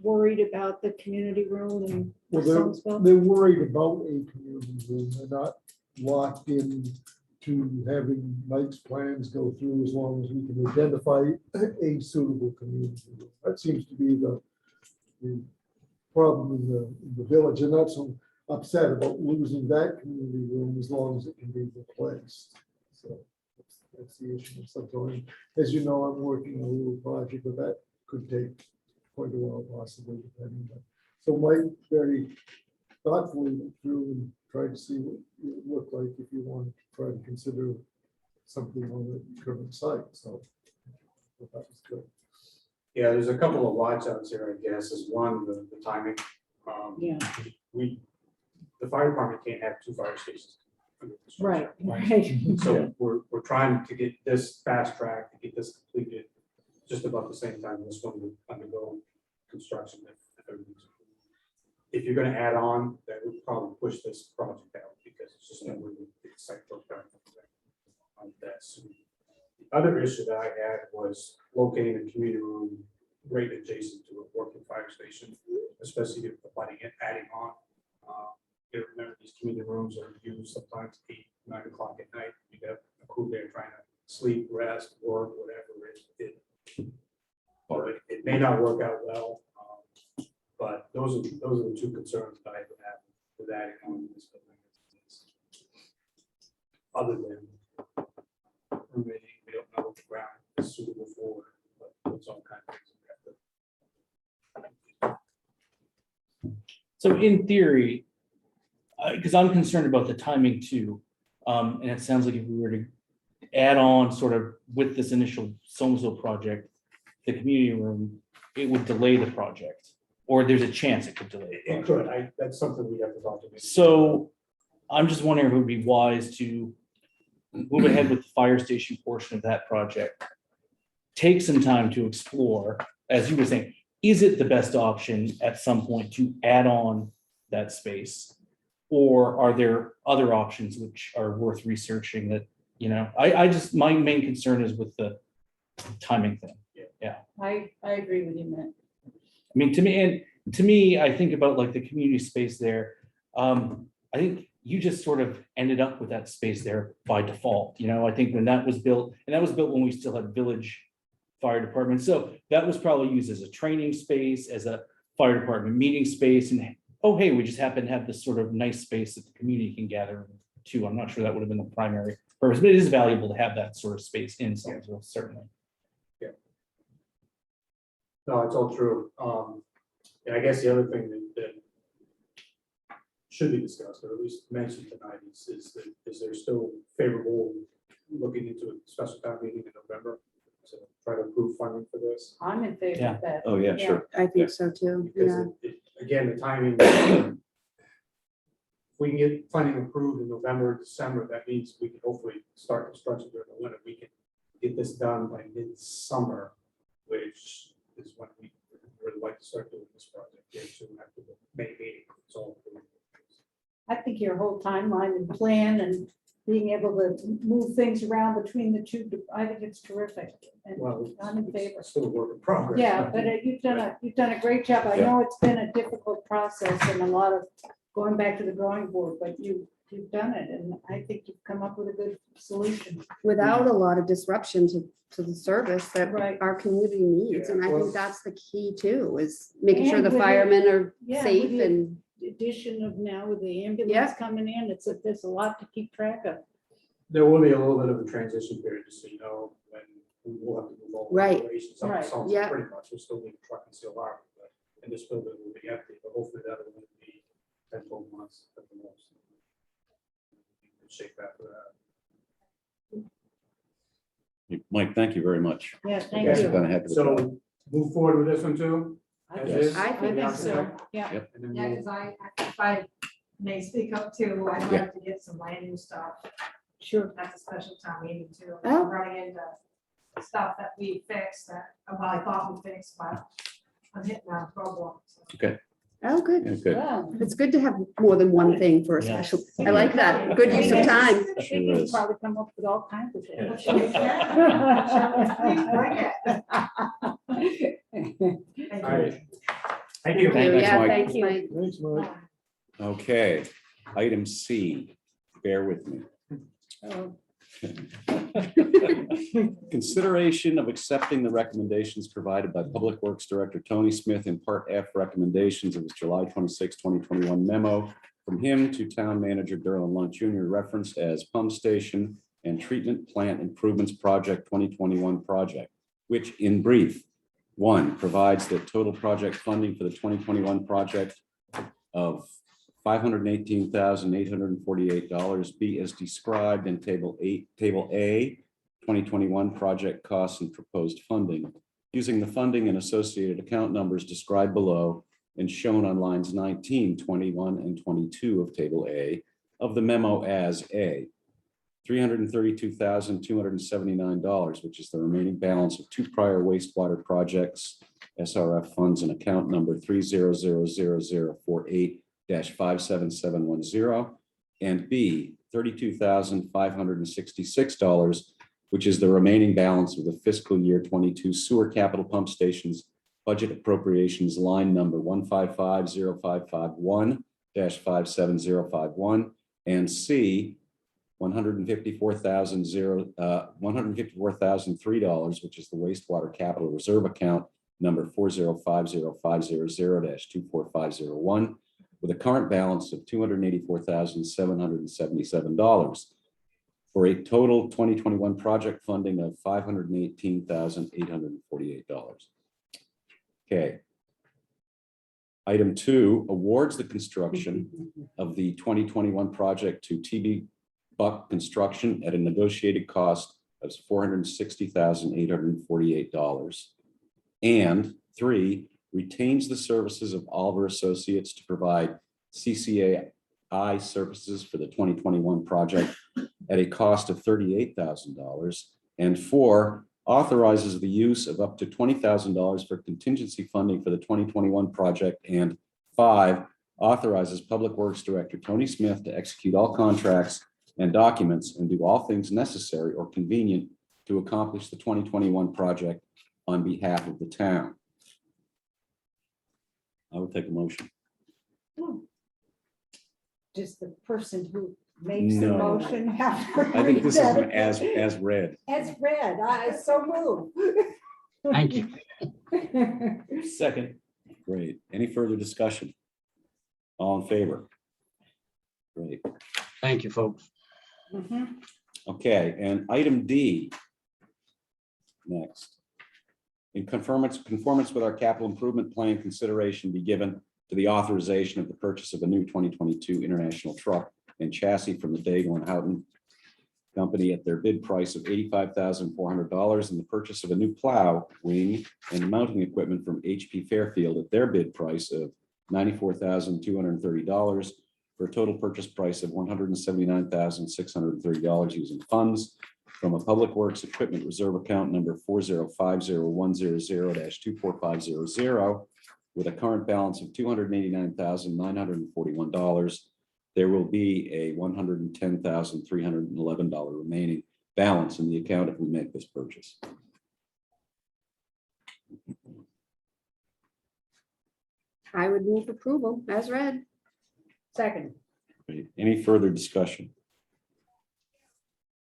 [SPEAKER 4] worried about the community room in
[SPEAKER 6] Well,
[SPEAKER 4] Somerville?
[SPEAKER 6] they're worried about a community room. They're not locked in to having Mike's plans go through as long as we can identify a suitable community room. That seems to be the problem in the village. And not so upset about losing that community room as long as it can be replaced. So that's the issue of something. As you know, I'm working on a little project, but that could take quite a while possibly depending. So Mike very thoughtfully went through and tried to see what it would look like if you wanted to try to consider something on the current site. So that was good.
[SPEAKER 5] Yeah, there's a couple of watch-outs here, I guess, is one, the timing.
[SPEAKER 4] Yeah.
[SPEAKER 5] The fire department can't have 2 fire stations. under construction.
[SPEAKER 4] Right.
[SPEAKER 5] So we're trying to get this fast track, to get this completed just about the same time this one would undergo construction. If everything's approved. If you're gonna add on, that would probably push this project out because it's just not really the site work done on that soon. The other issue that I had was locating a community room right adjacent to a working fire station, especially if the lighting and adding on. You remember these community rooms are used sometimes 8, 9 o'clock at night. You got a crew there trying to sleep, rest, work, whatever it may not work out well. But those are the 2 concerns that I would have with adding on to this building. Other than permitting, we don't know if the ground is suitable for, but it's all kinds of things we have to.
[SPEAKER 3] So in theory, because I'm concerned about the timing too, and it sounds like if we were to add on sort of with this initial Somersville project, the community room, it would delay the project, or there's a chance it could delay. the
[SPEAKER 5] It
[SPEAKER 3] project.
[SPEAKER 5] could, that's something we have to talk to.
[SPEAKER 3] So I'm just wondering if it would be wise to move ahead with the fire station portion of that project. Take some time to explore, as you were saying, is it the best option at some point to add on that space? Or are there other options which are worth researching that, I just, my main concern is with the timing thing.
[SPEAKER 4] I agree with you, Matt.
[SPEAKER 3] I mean, to me, I think about like the community space there. I think you just sort of ended up with that space there by default. I think when that was built, and that was built when we still had village fire department. So that was probably used as a training space, as a fire department meeting space. And oh, hey, we just happen to have this sort of nice space that the community can gather to. I'm not sure that would have been the primary purpose, but it is valuable to have that sort of space in Somersville, certainly.
[SPEAKER 5] No, it's all true. And I guess the other thing that should be discussed, or at least mentioned tonight, is there still favorable looking into a special town meeting in November to try to approve funding for this?
[SPEAKER 4] I'm in favor of that.
[SPEAKER 1] Oh, yeah, sure.
[SPEAKER 2] I think so too.
[SPEAKER 5] Because
[SPEAKER 2] Yeah.
[SPEAKER 5] again, the timing, if we can get funding approved in November, December, that means we can hopefully start construction during the winter. We can get this done by mid-summer, which is when we really like to start doing this project. Yeah, soon after the May meeting, it's all approved.
[SPEAKER 4] I think your whole timeline and plan and being able to move things around between the two, I think it's terrific. And
[SPEAKER 5] Well,
[SPEAKER 4] I'm in favor.
[SPEAKER 5] it's still a work in progress.
[SPEAKER 4] Yeah, but you've done a great job. I
[SPEAKER 1] Yeah.
[SPEAKER 4] know it's been a difficult process and a lot of going back to the drawing board, but you've done it, and I think you've come up with a good solution.
[SPEAKER 2] Without a lot of disruption to the service that
[SPEAKER 4] Right.
[SPEAKER 2] our community needs.
[SPEAKER 5] Yeah,
[SPEAKER 2] And I
[SPEAKER 5] well-
[SPEAKER 2] think that's the key too, is making sure
[SPEAKER 4] And
[SPEAKER 2] the
[SPEAKER 4] with the-
[SPEAKER 2] firemen are
[SPEAKER 4] Yeah,
[SPEAKER 2] safe
[SPEAKER 4] with the
[SPEAKER 2] and
[SPEAKER 4] addition of now with the ambulance
[SPEAKER 2] Yeah.
[SPEAKER 4] coming in, there's a lot to keep track of.
[SPEAKER 5] There will be a little bit of a transition period, just so you know, when we will have to move all. the
[SPEAKER 2] Right.
[SPEAKER 5] operations up to
[SPEAKER 4] Right.
[SPEAKER 5] Somersville
[SPEAKER 2] Yeah.
[SPEAKER 5] Pretty much, we'll still need a truck and steel arm, but, and this building will be empty, but hopefully that will be 10, 12 months at the most. Shake that for that.
[SPEAKER 1] Mike, thank you very much.
[SPEAKER 4] Yeah, thank
[SPEAKER 5] Okay.
[SPEAKER 1] You've
[SPEAKER 4] you.
[SPEAKER 1] done a heck of a job.
[SPEAKER 5] So move forward with this one too?
[SPEAKER 4] I
[SPEAKER 5] as
[SPEAKER 1] Yes.
[SPEAKER 5] is?
[SPEAKER 2] I think
[SPEAKER 4] so, yeah.
[SPEAKER 5] And then
[SPEAKER 8] Yeah,
[SPEAKER 5] we'll-
[SPEAKER 8] because if I may speak up too, I'd
[SPEAKER 1] Yeah.
[SPEAKER 8] like to get some land use stuff.
[SPEAKER 4] Sure.
[SPEAKER 8] That's a special town meeting too.
[SPEAKER 2] Oh.
[SPEAKER 8] I'm running into stuff that we fixed that, well, I thought we fixed, but I'm hitting a problem. so.
[SPEAKER 2] oh, good.
[SPEAKER 1] Yeah, good.
[SPEAKER 4] Wow.
[SPEAKER 2] It's good to have more than one thing for a
[SPEAKER 3] Yeah.
[SPEAKER 2] special. I like that. Good use of time.
[SPEAKER 3] Sure
[SPEAKER 4] You can
[SPEAKER 3] is.
[SPEAKER 4] probably come up with all kinds of things.
[SPEAKER 8] Bring it.
[SPEAKER 5] All
[SPEAKER 8] Thank
[SPEAKER 5] right. Thank you.
[SPEAKER 1] Thanks,
[SPEAKER 2] Yeah,
[SPEAKER 1] Mike.
[SPEAKER 2] thanks, Mike.
[SPEAKER 6] Thanks, Mike.
[SPEAKER 1] Okay, item C, bear with me.
[SPEAKER 4] Oh,
[SPEAKER 1] Consideration of accepting the recommendations provided by Public Works Director Tony Smith in Part F recommendations of his July 26, 2021 memo from him to Town Manager Derlin Lunt Jr. referenced as Pump Station and Treatment Plant Improvements Project 2021 project, which in brief, 1, provides that total project funding for the 2021 project of $518,848 be as described in Table A, 2021 project costs and proposed funding. using the funding and associated account numbers described below and shown on lines 19, 21, and 22 of Table A of the memo as A. $332,279, which is the remaining balance of 2 prior wastewater projects, SRF funds and account number 3000048-57710, and B, $32,566, which is the remaining balance of the fiscal year 22 sewer capital pump stations budget appropriations line number 1550551-57051, and C, $154,003, which is the wastewater capital reserve account number 4050500-24501, with a current balance of $284,777, for a total 2021 project funding of $518,848. Okay. Item 2, awards the construction of the 2021 project to TB Buck Construction at a negotiated cost of $460,848. And 3, retains the services of Oliver Associates to provide CCAI services for the 2021 project at a cost of $38,000. And 4, authorizes the use of up to $20,000 for contingency funding for the 2021 project. And 5, authorizes Public Works Director Tony Smith to execute all contracts and documents and do all things necessary or convenient to accomplish the 2021 project on behalf of the town. I would take a motion.
[SPEAKER 4] Does the person who makes the
[SPEAKER 1] No.
[SPEAKER 4] motion have to
[SPEAKER 1] I think this is
[SPEAKER 4] read
[SPEAKER 1] an
[SPEAKER 4] that?
[SPEAKER 1] as read.
[SPEAKER 4] As read, I so moved.
[SPEAKER 3] Thank you. Second.
[SPEAKER 1] Great. Any further discussion? All in favor? Great.
[SPEAKER 11] Thank you, folks.
[SPEAKER 4] Mhm.
[SPEAKER 1] Okay, and item D. Next. In conformance with our capital improvement plan, consideration be given to the authorization of the purchase of a new 2022 International truck and chassis from the Daigle and Houghton Company at their bid price of $85,400, and the purchase of a new plow, wing, and mounting equipment from HP Fairfield at their bid price of $94,230, for a total purchase price of $179,630 using funds from a Public Works Equipment Reserve Account number 4050100-24500, with a current balance of $289,941. There will be a $110,311 remaining balance in the account if we make this purchase.
[SPEAKER 2] I would move approval as read.
[SPEAKER 4] Second.
[SPEAKER 1] Great. Any further discussion?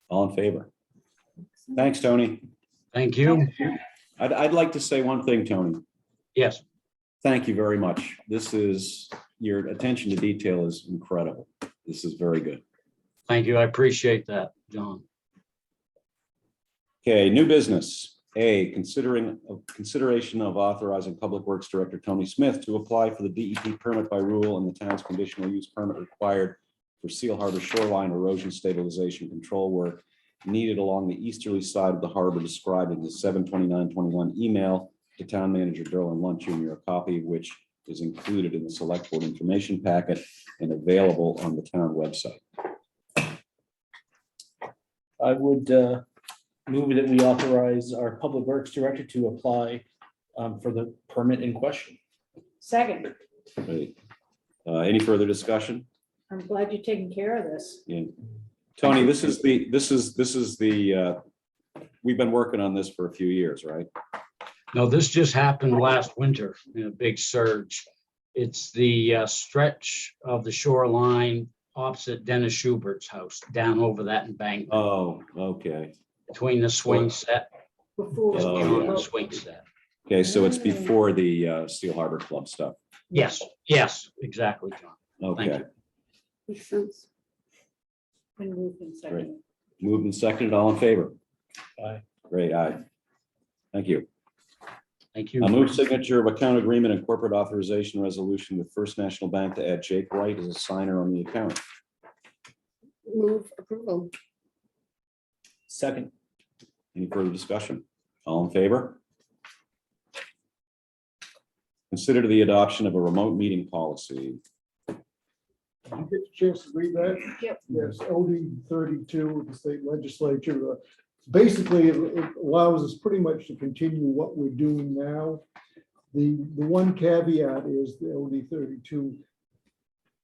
[SPEAKER 1] All in favor? Thanks, Tony.
[SPEAKER 11] Thank you.
[SPEAKER 1] I'd like to say one thing, Tony.
[SPEAKER 11] Yes,
[SPEAKER 1] Thank you very much. This is, your attention to detail is incredible. This is very good.
[SPEAKER 11] thank you. I appreciate that, John.
[SPEAKER 1] Okay, new business. A, consideration of authorizing Public Works Director Tony Smith to apply for the DEP permit by rule and the town's conditional use permit required for Seal Harbor shoreline erosion stabilization control work needed along the easterly side of the harbor described in the 7/29/21 email to Town Manager Derlin Lunt Jr., a copy of which is included in the Select Board information packet and available on the town website.
[SPEAKER 3] I would move that we authorize our Public Works Director to apply for the permit in question.
[SPEAKER 4] Second.
[SPEAKER 1] Great. Any further discussion?
[SPEAKER 4] I'm glad you're taking care of this.
[SPEAKER 1] Yeah. Tony, this is the, we've been working on this for a few years, right?
[SPEAKER 11] No, this just happened last winter in a big surge. It's the stretch of the shoreline opposite Dennis Schubert's house, down over that embankment,
[SPEAKER 1] Oh, okay.
[SPEAKER 11] between the swing set,
[SPEAKER 4] Before.
[SPEAKER 11] just
[SPEAKER 1] Oh,
[SPEAKER 11] beyond
[SPEAKER 1] yeah.
[SPEAKER 11] the swing set.
[SPEAKER 1] Okay, so it's before the Steel Harbor Club stuff.
[SPEAKER 11] Yes, yes, exactly, John. Thank
[SPEAKER 1] Okay,
[SPEAKER 11] you.
[SPEAKER 2] Makes sense.
[SPEAKER 4] Been moved and seconded.
[SPEAKER 1] moved and seconded, all in favor?
[SPEAKER 3] Aye.
[SPEAKER 1] Great, aye. Thank you.
[SPEAKER 11] Thank you.
[SPEAKER 1] I move signature of account agreement and corporate authorization resolution with First National Bank to add Jake Wright as a signer on the account.
[SPEAKER 2] Move approval.
[SPEAKER 3] Second.
[SPEAKER 1] Any further discussion? All in favor? Consider the adoption of a remote meeting policy.
[SPEAKER 6] Did you get a chance to read that?
[SPEAKER 4] Yep.
[SPEAKER 6] Yes, OD 32 of the state legislature. Basically, it allows us pretty much to continue what we're doing now. The one caveat is the OD 32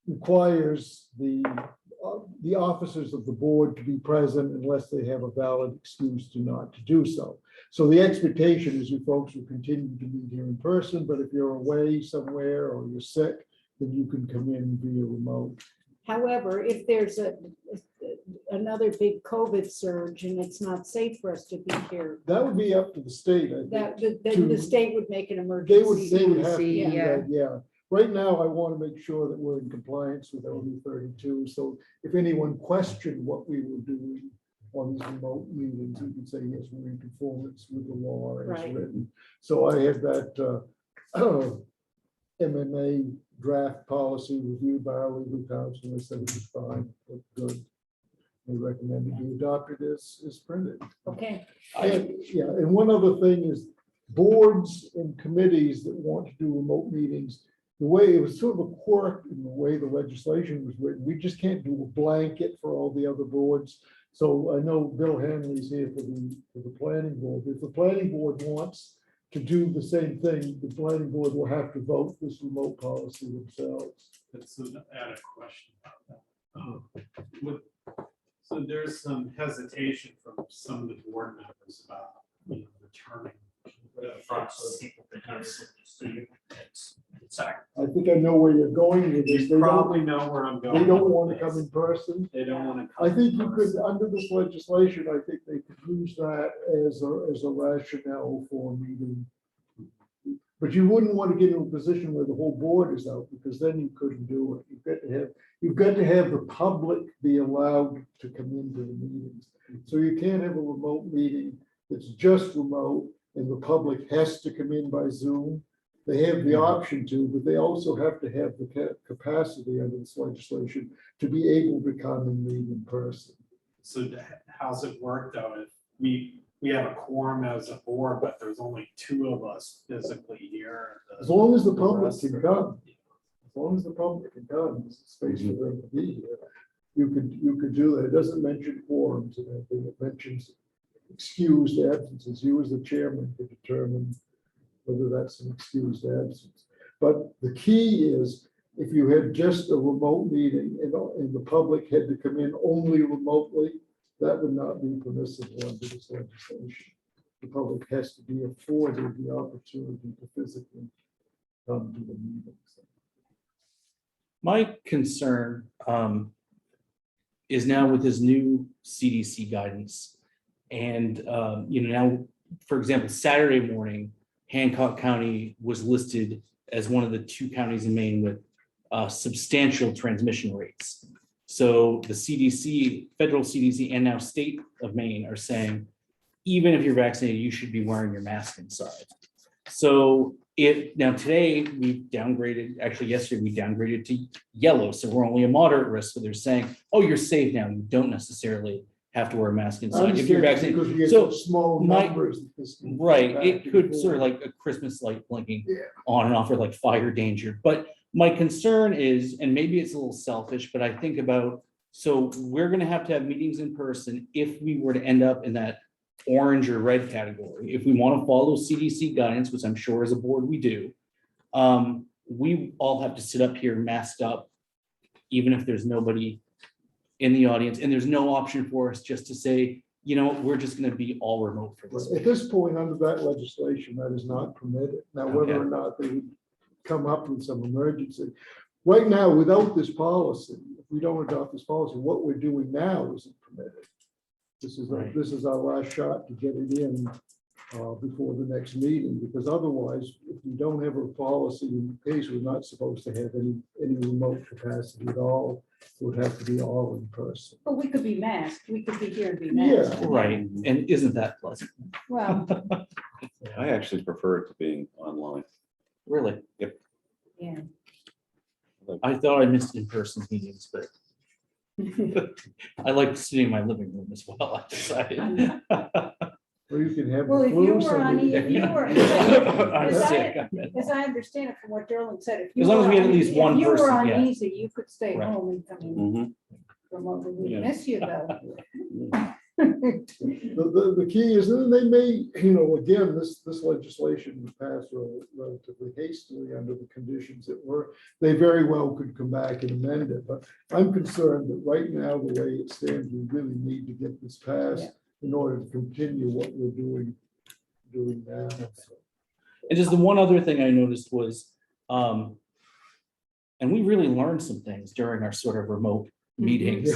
[SPEAKER 6] requires the officers of the board to be present unless they have a valid excuse to not to do so. So the expectation is you folks will continue to meet here in person, but if you're away somewhere or you're sick, then you can come in via remote.
[SPEAKER 4] However, if there's another big COVID surge and it's not safe for us to be here,
[SPEAKER 6] That would be up to the state, I think.
[SPEAKER 4] that,
[SPEAKER 6] to-
[SPEAKER 4] the state would make an
[SPEAKER 6] They would
[SPEAKER 4] emergency.
[SPEAKER 6] have to do
[SPEAKER 2] Yeah.
[SPEAKER 6] that, yeah. Right now, I want to make sure that we're in compliance with OD 32. So if anyone questioned what we were doing on these remote meetings, we could say, yes, we're in conformance with the law as
[SPEAKER 4] Right.
[SPEAKER 6] written. So I had that MMA draft policy reviewed by our legal counsel. They said it was fine, looked good. They recommended you adopt it as printed.
[SPEAKER 4] Okay,
[SPEAKER 6] Yeah, and one other thing is boards and committees that want to do remote meetings, the way it was sort of a quirk in the way the legislation was written, we just can't do a blanket for all the other boards. So I know Bill Hanley's here for the planning board. If the planning board wants to do the same thing, the planning board will have to vote this remote policy themselves.
[SPEAKER 12] That's an added question about that. So there's some hesitation from some of the board members about, returning the front seat because
[SPEAKER 6] I think I know where you're going with this.
[SPEAKER 12] you
[SPEAKER 6] They don't,
[SPEAKER 12] probably know where I'm going.
[SPEAKER 6] they don't
[SPEAKER 12] with
[SPEAKER 6] want to
[SPEAKER 12] this.
[SPEAKER 6] come in person.
[SPEAKER 12] They don't want to.
[SPEAKER 6] I think you could, under this legislation, I think they could use that as a rationale for a meeting. But you wouldn't want to get into a position where the whole board is out, because then you couldn't do it. You've got to have the public be allowed to come into the meetings. So you can't have a remote meeting that's just remote and the public has to come in by Zoom. They have the option to, but they also have to have the capacity under this legislation to be able to come and meet in person.
[SPEAKER 12] So how's it work though? If we have a quorum as a board, but there's only two of us physically here.
[SPEAKER 6] As long as the public
[SPEAKER 12] rest
[SPEAKER 6] can
[SPEAKER 12] are-
[SPEAKER 6] come, as long as the public can come, there's a space for them to be here. You could do that. It doesn't mention quorums and anything. It mentions excused absences. You as the chairman could determine whether that's an excused absence. But the key is, if you had just a remote meeting and the public had to come in only remotely, that would not be permissible under this legislation. The public has to be afforded the opportunity to physically come to the meetings.
[SPEAKER 3] My concern is now with this new CDC guidance. And, now, for example, Saturday morning, Hancock County was listed as one of the 2 counties in Maine with substantial transmission rates. So the CDC, federal CDC, and now state of Maine are saying, even if you're vaccinated, you should be wearing your mask inside. So now today we downgraded, actually yesterday we downgraded to yellow. So we're only a moderate risk. So they're saying, oh, you're safe now. You don't necessarily have to wear a mask inside if you're vaccinated.
[SPEAKER 6] Because you get
[SPEAKER 3] So
[SPEAKER 6] such small
[SPEAKER 3] my-
[SPEAKER 6] numbers. that this can go
[SPEAKER 3] Right,
[SPEAKER 6] back
[SPEAKER 3] it
[SPEAKER 6] and
[SPEAKER 3] could sort of
[SPEAKER 6] forth.
[SPEAKER 3] like a Christmas light blinking
[SPEAKER 6] Yeah.
[SPEAKER 3] on and off, or like fire danger. But my concern is, and maybe it's a little selfish, but I think about, so we're gonna have to have meetings in person if we were to end up in that orange or red category. If we want to follow CDC guidance, which I'm sure as a board we do, we all have to sit up here masked up, even if there's nobody in the audience, and there's no option for us just to say, we're just gonna be all remote for this.
[SPEAKER 6] At this point, under that legislation, that is not permitted. Now, whether or not they would come up with some emergency. Right now, without this policy, if we don't adopt this policy, what we're doing now isn't permitted.
[SPEAKER 3] Right.
[SPEAKER 6] This is our last shot to get it in before the next meeting, because otherwise, if we don't have a policy in case we're not supposed to have any remote capacity at all, it would have to be all in person.
[SPEAKER 4] but we could be masked. We could be here and be
[SPEAKER 6] Yeah.
[SPEAKER 4] masked.
[SPEAKER 3] Right, and isn't that pleasant?
[SPEAKER 4] Well,
[SPEAKER 1] I actually prefer it to being online.
[SPEAKER 3] Really?
[SPEAKER 1] Yep.
[SPEAKER 4] yeah.
[SPEAKER 3] I thought I missed in-person meetings, but I like sitting in my living room as well, I decided.
[SPEAKER 6] Or you can have
[SPEAKER 4] Well,
[SPEAKER 6] the
[SPEAKER 4] if you
[SPEAKER 6] flu.
[SPEAKER 4] were
[SPEAKER 6] somebody-
[SPEAKER 4] if you were,
[SPEAKER 3] I'm
[SPEAKER 4] as
[SPEAKER 3] sick,
[SPEAKER 4] I,
[SPEAKER 3] I meant.
[SPEAKER 4] as I understand it from what Derlin said, if you
[SPEAKER 3] As long as
[SPEAKER 4] were
[SPEAKER 3] we had at
[SPEAKER 4] un-
[SPEAKER 3] least one
[SPEAKER 4] if you were
[SPEAKER 3] person, yeah.
[SPEAKER 4] uneasy, you could stay
[SPEAKER 3] Right.
[SPEAKER 4] home and, I mean,
[SPEAKER 1] Mhm.
[SPEAKER 4] remotely, we
[SPEAKER 3] Yeah.
[SPEAKER 4] miss you though.
[SPEAKER 6] The key is, and they may, again, this legislation was passed relatively hastily under the conditions that were, they very well could come back and amend it, but I'm concerned that right now, the way it stands, we really need to get this passed in order to continue what we're doing now. So,
[SPEAKER 3] And just the one other thing I noticed was, and we really learned some things during our sort of remote meetings.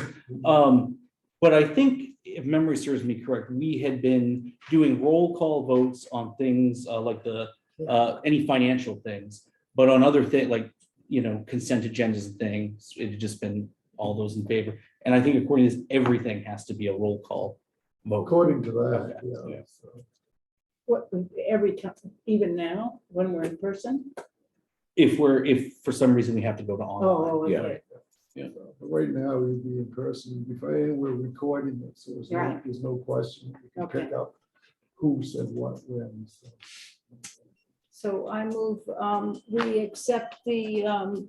[SPEAKER 3] But I think if memory serves me correct, we had been doing roll call votes on things like any financial things, but on other things like, consent agendas and things, it had just been all those in favor. And I think according to this, everything has to be a roll call vote.
[SPEAKER 6] According to that,
[SPEAKER 3] Okay,
[SPEAKER 6] yeah.
[SPEAKER 3] yeah.
[SPEAKER 6] So,
[SPEAKER 4] What, every time, even now, when we're in person?
[SPEAKER 3] If for some reason we have to go to online.
[SPEAKER 4] Oh,
[SPEAKER 1] Yeah.
[SPEAKER 4] okay.
[SPEAKER 6] but right now, we'd be in person, and we're recording it, so
[SPEAKER 4] Right.
[SPEAKER 6] there's no question. We can pick
[SPEAKER 4] Okay.
[SPEAKER 6] up who said what when. So.
[SPEAKER 4] So I move, we accept the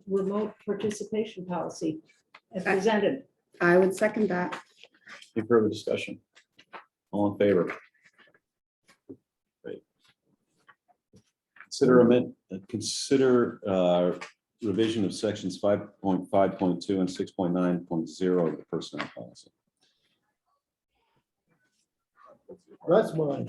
[SPEAKER 4] remote participation policy as presented.
[SPEAKER 2] I would second that.
[SPEAKER 1] Any further discussion? All in favor? Great. Consider revision of sections 5.5.2 and 6.9.0 of the personnel policy.
[SPEAKER 6] That's mine.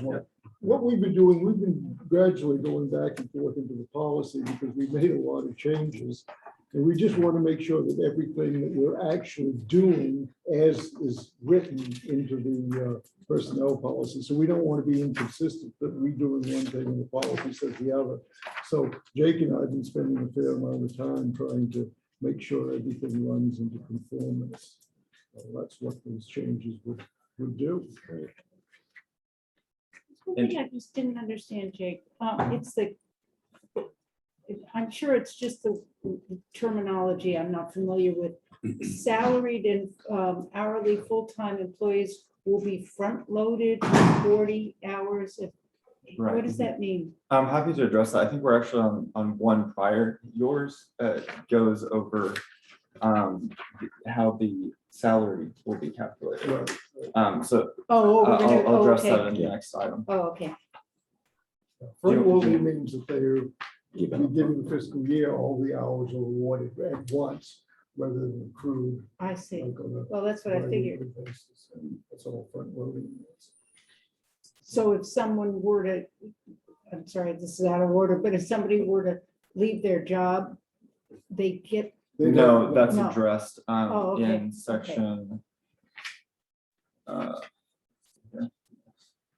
[SPEAKER 6] What we've been doing, we've been gradually going back and forth into the policy because we made a lot of changes. And we just want to make sure that everything that we're actually doing as is written into the personnel policy. So we don't want to be inconsistent, that we doing one thing and the policy says the other. So Jake and I have been spending a fair amount of time trying to make sure everything runs into conformance. That's what those changes would do.
[SPEAKER 4] One thing I just didn't understand, Jake, I'm sure it's just the terminology I'm not familiar with. Salaried and hourly full-time employees will be front-loaded 40 hours. What
[SPEAKER 13] Right.
[SPEAKER 4] does that mean?
[SPEAKER 13] I'm happy to address that. I think we're actually on one prior. Yours goes over how the salary will be calculated. So I'll address that in the next item.
[SPEAKER 4] Oh, okay.
[SPEAKER 6] Front loading means that they're, beginning the fiscal year, all the hours are awarded at once rather than accrued.
[SPEAKER 4] I see.
[SPEAKER 6] like on a
[SPEAKER 4] Well, that's what I figured.
[SPEAKER 6] regular basis. And that's all front loading means.
[SPEAKER 4] So if someone were to, I'm sorry, this is out of order, but if somebody were to leave their job, they get,
[SPEAKER 13] No, that's
[SPEAKER 4] No.
[SPEAKER 13] addressed
[SPEAKER 4] Oh, okay,
[SPEAKER 13] in section.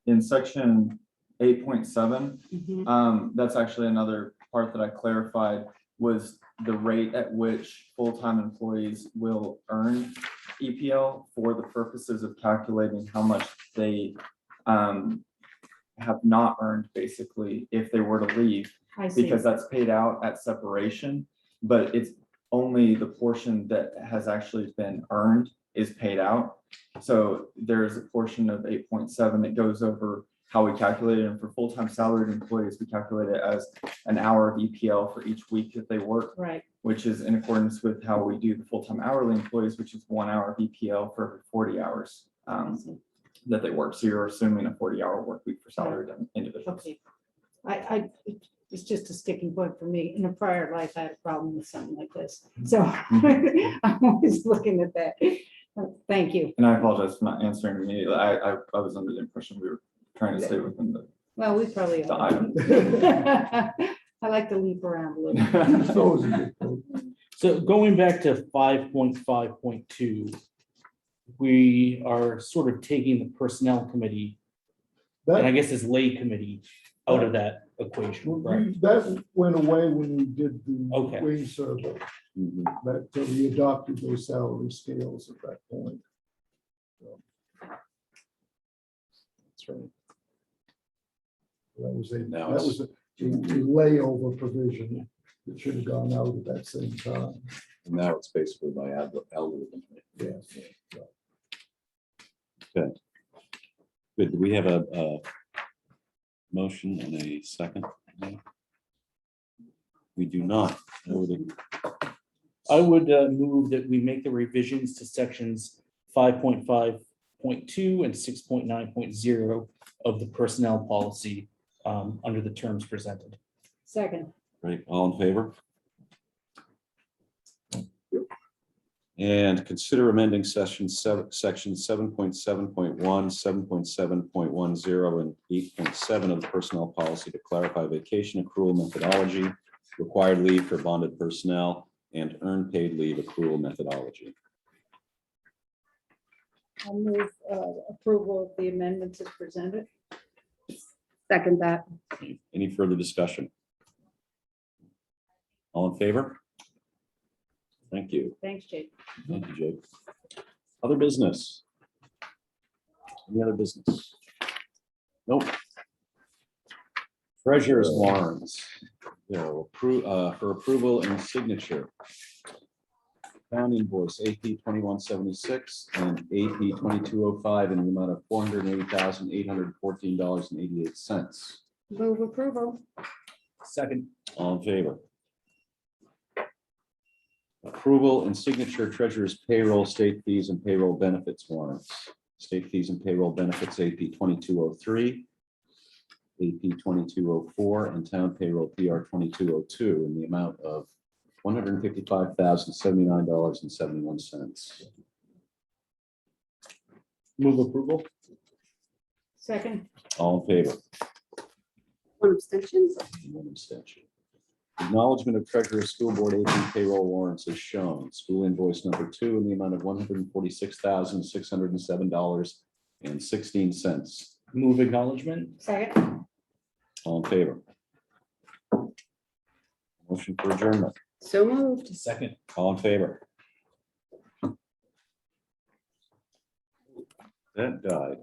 [SPEAKER 13] In section 8.7,
[SPEAKER 4] mhm,
[SPEAKER 13] that's actually another part that I clarified was the rate at which full-time employees will earn EPL for the purposes of calculating how much they have not earned, basically, if they were to leave,
[SPEAKER 4] I see.
[SPEAKER 13] because that's paid out at separation, but it's only the portion that has actually been earned is paid out. So there's a portion of 8.7 that goes over how we calculate it. And for full-time salaried employees, we calculate it as an hour of EPL for each week that they work,
[SPEAKER 4] Right.
[SPEAKER 13] which is in accordance with how we do the full-time hourly employees, which is 1 hour of EPL for every 40 hours
[SPEAKER 4] I see.
[SPEAKER 13] that they work. So you're assuming a 40-hour work week for salaried individuals.
[SPEAKER 4] Okay. It's just a sticking point for me. In a prior life, I had a problem with something like this. So I'm always looking at that. Thank you.
[SPEAKER 13] And I apologize for not answering immediately. I was under the impression we were trying to stay within the
[SPEAKER 4] Well, we probably
[SPEAKER 13] the
[SPEAKER 4] are.
[SPEAKER 13] item.
[SPEAKER 4] I like to leap around a little.
[SPEAKER 6] It's always a good point.
[SPEAKER 3] So going back to 5.5.2, we are sort of taking the personnel committee, and I
[SPEAKER 6] That,
[SPEAKER 3] guess this lay committee, out of that equation, right?
[SPEAKER 6] that went away when we did the
[SPEAKER 3] Okay.
[SPEAKER 6] wage survey,
[SPEAKER 1] Mhm.
[SPEAKER 6] that we adopted those salary scales at that point.
[SPEAKER 1] That's right.
[SPEAKER 6] That was a,
[SPEAKER 1] Now
[SPEAKER 6] that was a layover provision that should have gone out at that same time.
[SPEAKER 1] And now it's basically by algorithm.
[SPEAKER 6] Yes.
[SPEAKER 1] Good. Do we have a Motion and a second. We do not.
[SPEAKER 3] I would move that we make the revisions to sections 5.5.2 and 6.9.0 of the personnel policy under the terms presented.
[SPEAKER 4] Second.
[SPEAKER 1] Right, all in favor? And consider amending section 7.7.1, 7.7.10, and 8.7 of the personnel policy to clarify vacation accrual methodology, required leave for bonded personnel, and earned paid leave accrual methodology.
[SPEAKER 4] I'll move approval of the amendments as presented.
[SPEAKER 2] Second that.
[SPEAKER 1] Any further discussion? All in favor? Thank you.
[SPEAKER 4] Thanks, Jake.
[SPEAKER 1] Thank you, Jake. Other business? Any other business? Nope. Treasurer's warrants. For approval and signature. Town invoice AP 2176 and AP 2205 in the amount of $480,814.88.
[SPEAKER 2] Move approval.
[SPEAKER 3] Second.
[SPEAKER 1] All in favor? Approval and signature treasurer's payroll, state fees and payroll benefits warrants. State fees and payroll benefits AP 2203, AP 2204, and town payroll PR 2202 in the amount of $155,079.71.
[SPEAKER 3] Move approval.
[SPEAKER 4] Second.
[SPEAKER 1] All in favor?
[SPEAKER 2] One abstention.
[SPEAKER 1] One abstention. Acknowledgement of treasurer school board AP payroll warrants is shown. School invoice number 2 in the amount of $146,607.16.
[SPEAKER 3] Move acknowledgement.
[SPEAKER 4] Second.
[SPEAKER 1] All in favor? Motion for adjournment.
[SPEAKER 2] So moved.
[SPEAKER 3] Second.
[SPEAKER 1] All in favor? That died.